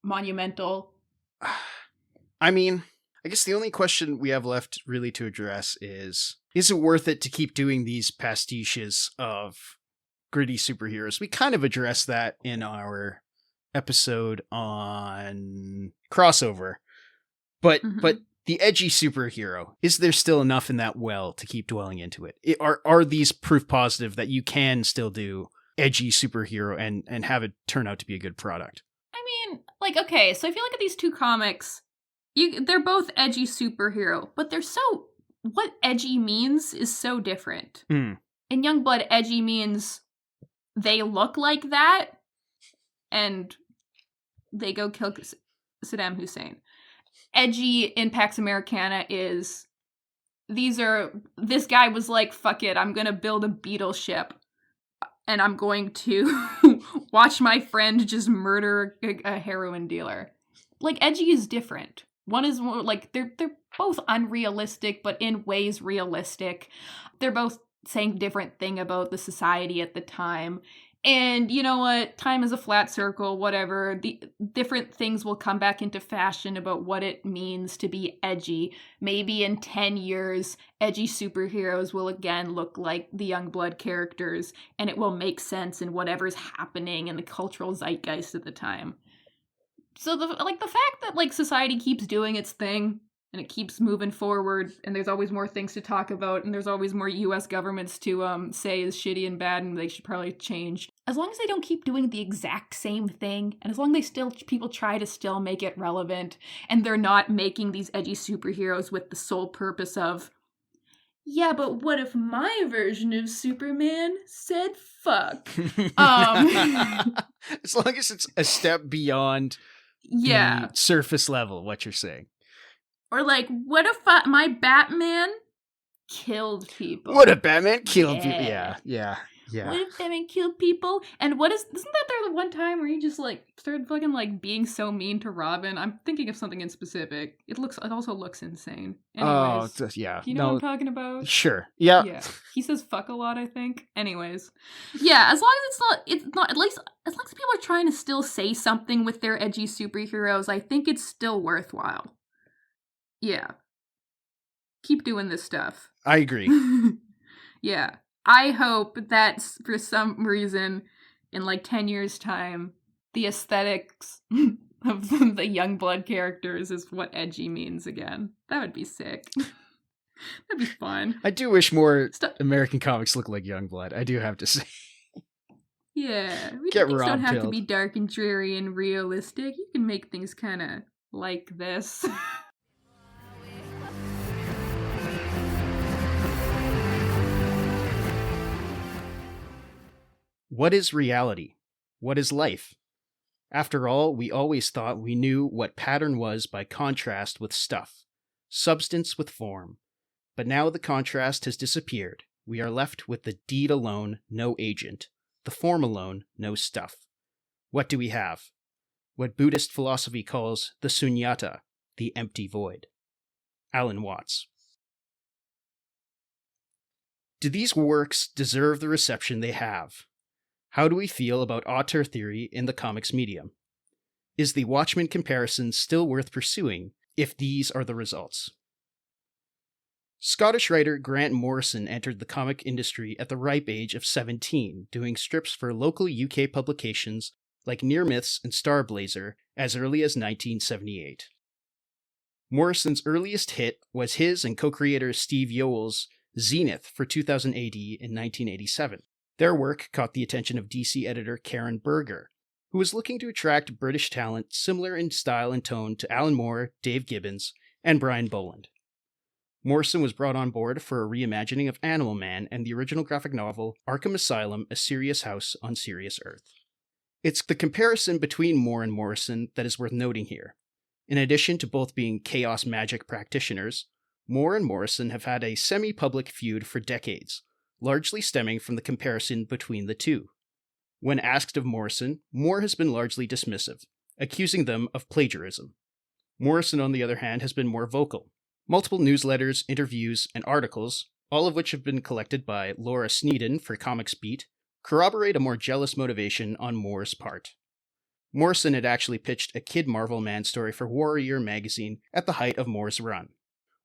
monumental? I mean, I guess the only question we have left really to address is it worth it to keep doing these pastiches of gritty superheroes? We kind of addressed that in our episode on crossover, but the edgy superhero, is there still enough in that well to keep dwelling into it? Are these proof positive that you can still do edgy superhero and have it turn out to be a good product? I mean, okay, so if you look at these two comics, they're both edgy superhero, but what edgy means is so different. In Youngblood, edgy means they look like that, and they go kill Saddam Hussein. Edgy in Pax Americana is this guy was like, fuck it, I'm gonna build a beetle ship, and I'm going to watch my friend just murder a heroin dealer. Edgy is different. One is more they're both unrealistic, but in ways realistic. They're both saying different thing about the society at the time. And you know what? Time is a flat circle, whatever. The different things will come back into fashion about what it means to be edgy. Maybe in 10 years, edgy superheroes will again look like the Youngblood characters, and it will make sense in whatever's happening in the cultural zeitgeist at the time. So the fact that society keeps doing its thing and it keeps moving forward, and there's always more things to talk about, and there's always more U.S. governments to say is shitty and bad, and they should probably change. As long as they don't keep doing the exact same thing, and as long as people try to still make it relevant, and they're not making these edgy superheroes with the sole purpose of, yeah, but what if my version of Superman said fuck? As long as it's a step beyond the surface level, what you're saying. Or what if my Batman killed people? What if Batman killed people? Yeah. What if Batman killed people? And isn't that there the one time where he just started fucking being so mean to Robin? I'm thinking of something in specific. It also looks insane. Anyways, yeah. You know what I'm talking about? Sure. Yeah. Yeah. He says fuck a lot, I think. Anyways. Yeah, as long as it's not at least as long as people are trying to still say something with their edgy superheroes, I think it's still worthwhile. Yeah. keep doing this stuff. I agree. Yeah. I hope that for some reason, in like 10 years' time, the aesthetics of the Youngblood characters is what edgy means again. That would be sick. That'd be fun. I do wish more American comics look like Youngblood. I do have to say. Yeah. Things don't have to be dark and dreary and realistic. You can make things kind of like this. What is reality? What is life? After all, we always thought we knew what pattern was by contrast with stuff, substance with form. But now the contrast has disappeared. We are left with the deed alone, no agent, the form alone, no stuff. What do we have? What Buddhist philosophy calls the sunyata, the empty void. Alan Watts. Do these works deserve the reception they have? How do we feel about auteur theory in the comics medium? Is the Watchmen comparison still worth pursuing if these are the results? Scottish writer Grant Morrison entered the comic industry at the ripe age of 17, doing strips for local UK publications like Near Myths and Star Blazer as early as 1978. Morrison's earliest hit was his and co-creator Steve Yoel's Zenith for 2000 AD in 1987. Their work caught the attention of DC editor Karen Berger, who was looking to attract British talent similar in style and tone to Alan Moore, Dave Gibbons, and Brian Boland. Morrison was brought on board for a reimagining of Animal Man and the original graphic novel Arkham Asylum, A Serious House on Serious Earth. It's the comparison between Moore and Morrison that is worth noting here. In addition to both being chaos magic practitioners, Moore and Morrison have had a semi-public feud for decades, largely stemming from the comparison between the two. When asked of Morrison, Moore has been largely dismissive, accusing them of plagiarism. Morrison, on the other hand, has been more vocal. Multiple newsletters, interviews, and articles, all of which have been collected by Laura Sneeden for Comics Beat, corroborate a more jealous motivation on Moore's part. Morrison had actually pitched a Kid Marvel Man story for Warrior magazine at the height of Moore's run.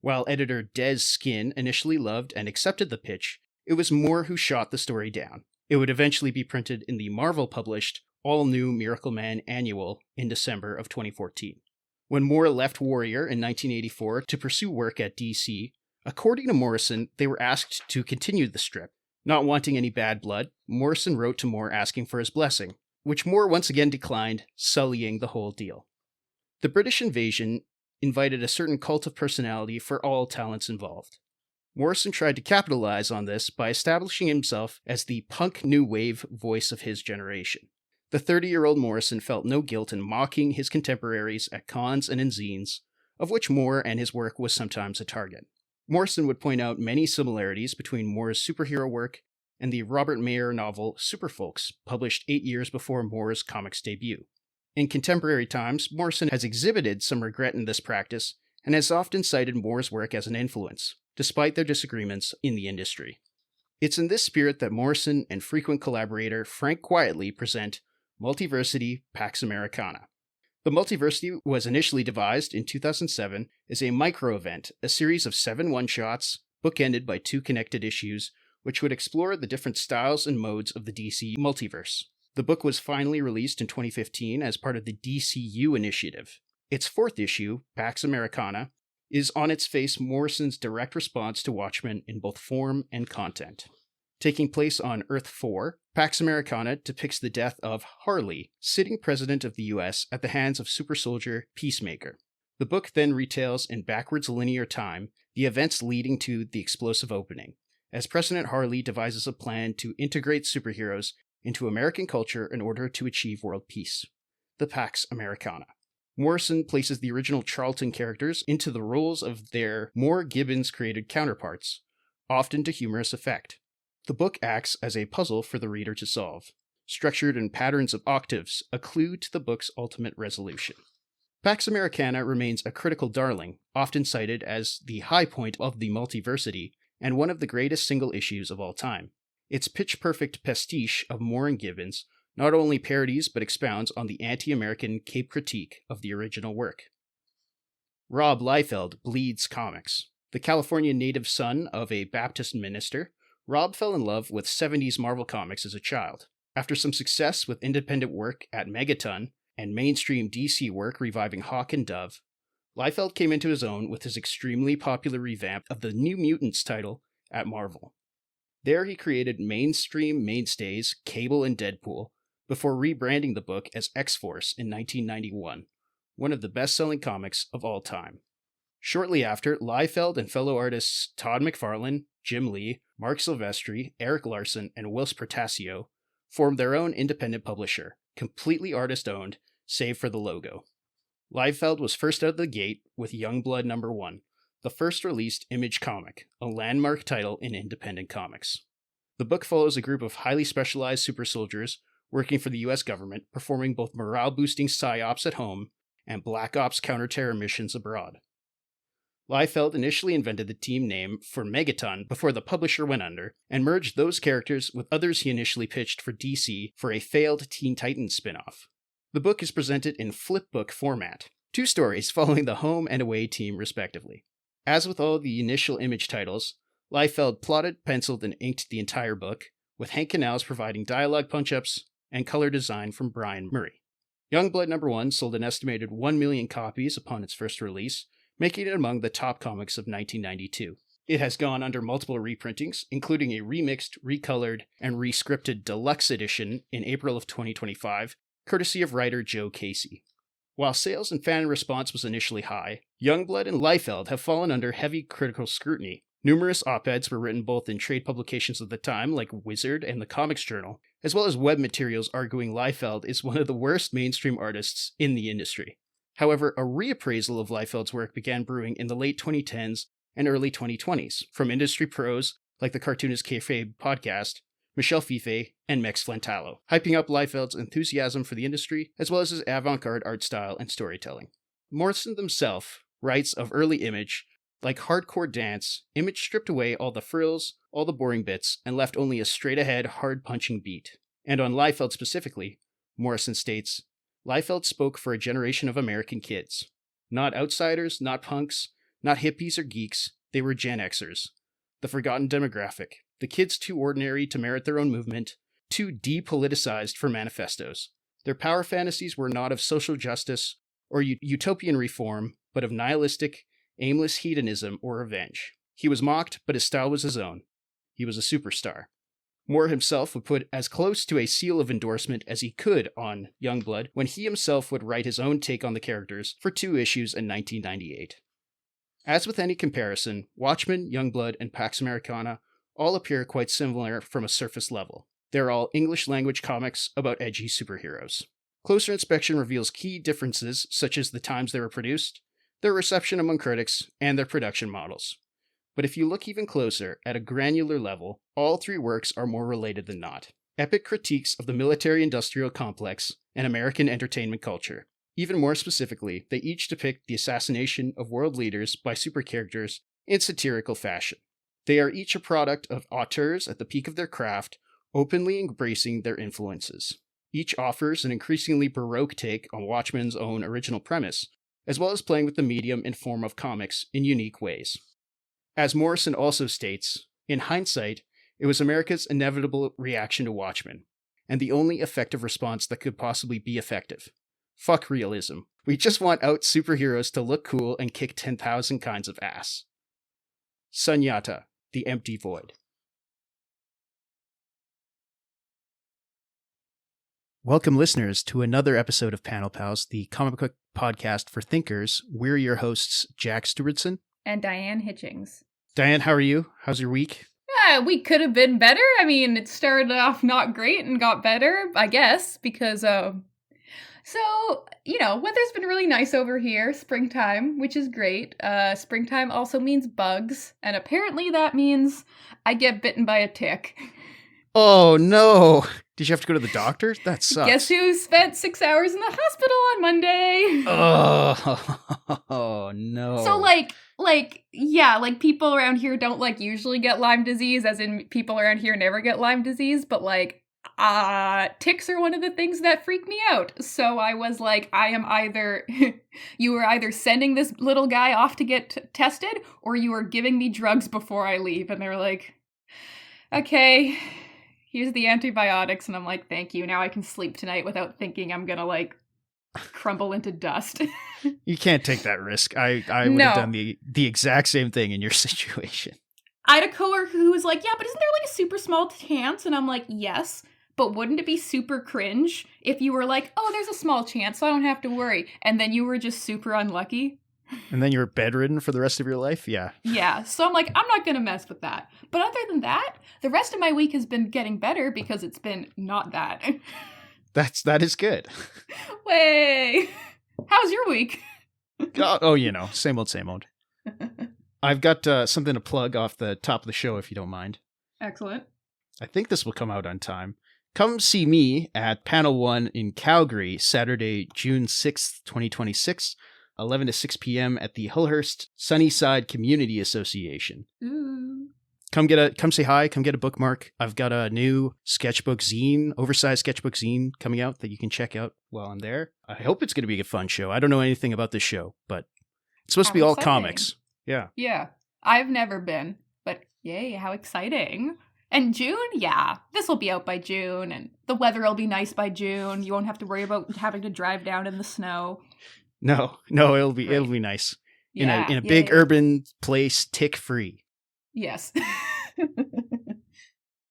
While editor Des Skin initially loved and accepted the pitch, it was Moore who shot the story down. It would eventually be printed in the Marvel-published all-new Miracle Man annual in December of 2014. When Moore left Warrior in 1984 to pursue work at DC, according to Morrison, they were asked to continue the strip. Not wanting any bad blood, Morrison wrote to Moore asking for his blessing, which Moore once again declined, sullying the whole deal. The British invasion invited a certain cult of personality for all talents involved. Morrison tried to capitalize on this by establishing himself as the punk new wave voice of his generation. The 30-year-old Morrison felt no guilt in mocking his contemporaries at cons and in zines, of which Moore and his work was sometimes a target. Morrison would point out many similarities between Moore's superhero work and the Robert Mayer novel Superfolks, published 8 years before Moore's comics debut. In contemporary times, Morrison has exhibited some regret in this practice and has often cited Moore's work as an influence, despite their disagreements in the industry. It's in this spirit that Morrison and frequent collaborator Frank Quitely present Multiversity, PAX Americana. The Multiversity was initially devised in 2007 as a micro-event, a series of 7 one-shots, bookended by 2 connected issues, which would explore the different styles and modes of the DC multiverse. The book was finally released in 2015 as part of the DCU initiative. Its 4th issue, PAX Americana, is on its face Morrison's direct response to Watchmen in both form and content. Taking place on Earth 4, PAX Americana depicts the death of Harley, sitting president of the US at the hands of super soldier Peacemaker. The book then retells in backwards linear time the events leading to the explosive opening, as President Harley devises a plan to integrate superheroes into American culture in order to achieve world peace. The PAX Americana. Morrison places the original Charlton characters into the roles of their more Gibbons-created counterparts, often to humorous effect. The book acts as a puzzle for the reader to solve, structured in patterns of octaves, a clue to the book's ultimate resolution. PAX Americana remains a critical darling, often cited as the high point of the Multiversity and one of the greatest single issues of all time. Its pitch-perfect pastiche of Moore and Gibbons not only parodies but expounds on the anti-American Cape critique of the original work. Rob Liefeld bleeds comics. The California native son of a Baptist minister, Rob fell in love with 70s Marvel Comics as a child. After some success with independent work at Megaton and mainstream DC work reviving Hawk and Dove, Liefeld came into his own with his extremely popular revamp of the New Mutants title at Marvel. There he created mainstream mainstays Cable and Deadpool, before rebranding the book as X-Force in 1991, one of the best-selling comics of all time. Shortly after, Liefeld and fellow artists Todd McFarlane, Jim Lee, Mark Silvestri, Eric Larson, and Whilce Portacio formed their own independent publisher, completely artist-owned, save for the logo. Liefeld was first out of the gate with Youngblood #1, the first released Image comic, a landmark title in independent comics. The book follows a group of highly specialized super soldiers working for the US government, performing both morale-boosting psyops at home and black ops counter-terror missions abroad. Liefeld initially invented the team name for Megaton before the publisher went under, and merged those characters with others he initially pitched for DC for a failed Teen Titans spin-off. The book is presented in flipbook format, 2 stories following the home and away team respectively. As with all the initial Image titles, Liefeld plotted, penciled, and inked the entire book, with Hank Canals providing dialogue punch-ups and color design from Brian Murray. Youngblood #1 sold an estimated 1 million copies upon its first release, making it among the top comics of 1992. It has gone under multiple reprintings, including a remixed, recolored, and rescripted deluxe edition in April of 2025, courtesy of writer Joe Casey. While sales and fan response was initially high, Youngblood and Liefeld have fallen under heavy critical scrutiny. Numerous op-eds were written both in trade publications of the time, like Wizard and the Comics Journal, as well as web materials arguing Liefeld is one of the worst mainstream artists in the industry. However, a reappraisal of Liefeld's work began brewing in the late 2010s and early 2020s, from industry pros like the Cartoonist Kayfabe podcast, Michel Fiffe, and Mex Flantalo, hyping up Liefeld's enthusiasm for the industry, as well as his avant-garde art style and storytelling. Morrison himself writes of early Image, like hardcore dance, Image stripped away all the frills, all the boring bits, and left only a straight-ahead, hard-punching beat. And on Liefeld specifically, Morrison states, Liefeld spoke for a generation of American kids. Not outsiders, not punks, not hippies or geeks, they were Gen Xers. The forgotten demographic, the kids too ordinary to merit their own movement, too depoliticized for manifestos. Their power fantasies were not of social justice or utopian reform, but of nihilistic, aimless hedonism or revenge. He was mocked, but his style was his own. He was a superstar. Moore himself would put as close to a seal of endorsement as he could on Youngblood when he himself would write his own take on the characters for 2 issues in 1998. As with any comparison, Watchmen, Youngblood, and Pax Americana all appear quite similar from a surface level. They're all English-language comics about edgy superheroes. Closer inspection reveals key differences such as the times they were produced, their reception among critics, and their production models. But if you look even closer, at a granular level, all 3 works are more related than not. Epic critiques of the military-industrial complex and American entertainment culture. Even more specifically, they each depict the assassination of world leaders by supercharacters in satirical fashion. They are each a product of auteurs at the peak of their craft, openly embracing their influences. Each offers an increasingly baroque take on Watchmen's own original premise, as well as playing with the medium and form of comics in unique ways. As Morrison also states, in hindsight, it was America's inevitable reaction to Watchmen, and the only effective response that could possibly be effective. Fuck realism. We just want out superheroes to look cool and kick 10,000 kinds of ass. Sunyata, the Empty Void. Welcome, listeners, to another episode of Panel Pals, the comic book podcast for thinkers. We're your hosts, Jack Stewartson and Diane Hitchings. Diane, how are you? How's your week? We could have been better. I mean, it started off not great and got better, I guess, because, weather's been really nice over here, springtime, which is great. Springtime also means bugs, and apparently that means I get bitten by a tick. Oh, no. Did you have to go to the doctor? That sucks. Guess who spent 6 hours in the hospital on Monday? Oh, no. So, people around here don't, usually get Lyme disease, as in people around here never get Lyme disease, but, ticks are one of the things that freak me out. So I was like, I am either, you are either sending this little guy off to get tested, or you are giving me drugs before I leave. And they're like, okay, here's the antibiotics. And I'm like, thank you. Now I can sleep tonight without thinking I'm gonna like crumble into dust. You can't take that risk. I would have done the exact same thing in your situation. I had a coworker who was like, yeah, but isn't there like a super small chance? And I'm like, yes, but wouldn't it be super cringe if you were like, oh, there's a small chance, so I don't have to worry. And then you were just super unlucky. And then you're bedridden for the rest of your life? Yeah. Yeah. So I'm like, I'm not going to mess with that. But other than that, the rest of my week has been getting better because it's been not that. That is good. Way. How's your week? Oh, same old, same old. I've got something to plug off the top of the show, if you don't mind. Excellent. I think this will come out on time. Come see me at Panel 1 in Calgary, Saturday, June 6th, 2026, 11 to 6 p.m. at the Hullhurst Sunnyside Community Association. Ooh. Come say hi, come get a bookmark. I've got a new sketchbook zine, oversized sketchbook zine coming out that you can check out while I'm there. I hope it's going to be a fun show. I don't know anything about this show, but it's supposed to be all comics. Yeah. Yeah. I've never been, but yay, how exciting. And June? Yeah. This will be out by June, and the weather will be nice by June. You won't have to worry about having to drive down in the snow. No, it'll be nice. Yeah, in a big urban place, tick-free. Yes.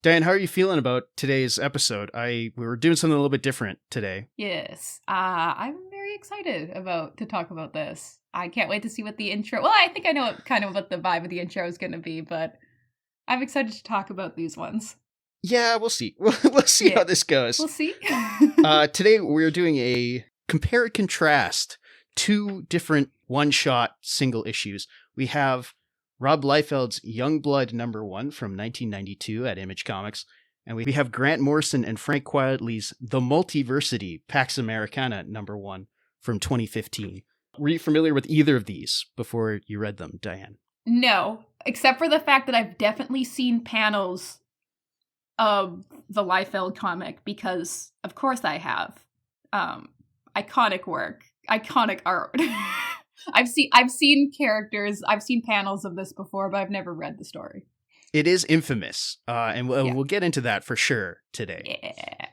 Diane, how are you feeling about today's episode? We were doing something a little bit different today. Yes. I'm very excited to talk about this. I can't wait to see what the intro... Well, I think I know kind of what the vibe of the intro is going to be, but I'm excited to talk about these ones. Yeah, we'll see. We'll see how this goes. We'll see. Today, we're doing a compare and contrast two different one-shot single issues. We have Rob Liefeld's Youngblood #1 from 1992 at Image Comics, and we have Grant Morrison and Frank Quitely's The Multiversity, PAX Americana #1 from 2015. Were you familiar with either of these before you read them, Diane? No, except for the fact that I've definitely seen panels of the Liefeld comic, because of course I have. Iconic work, iconic art. I've seen characters, I've seen panels of this before, but I've never read the story. It is infamous, and we'll get into that for sure today. Yeah.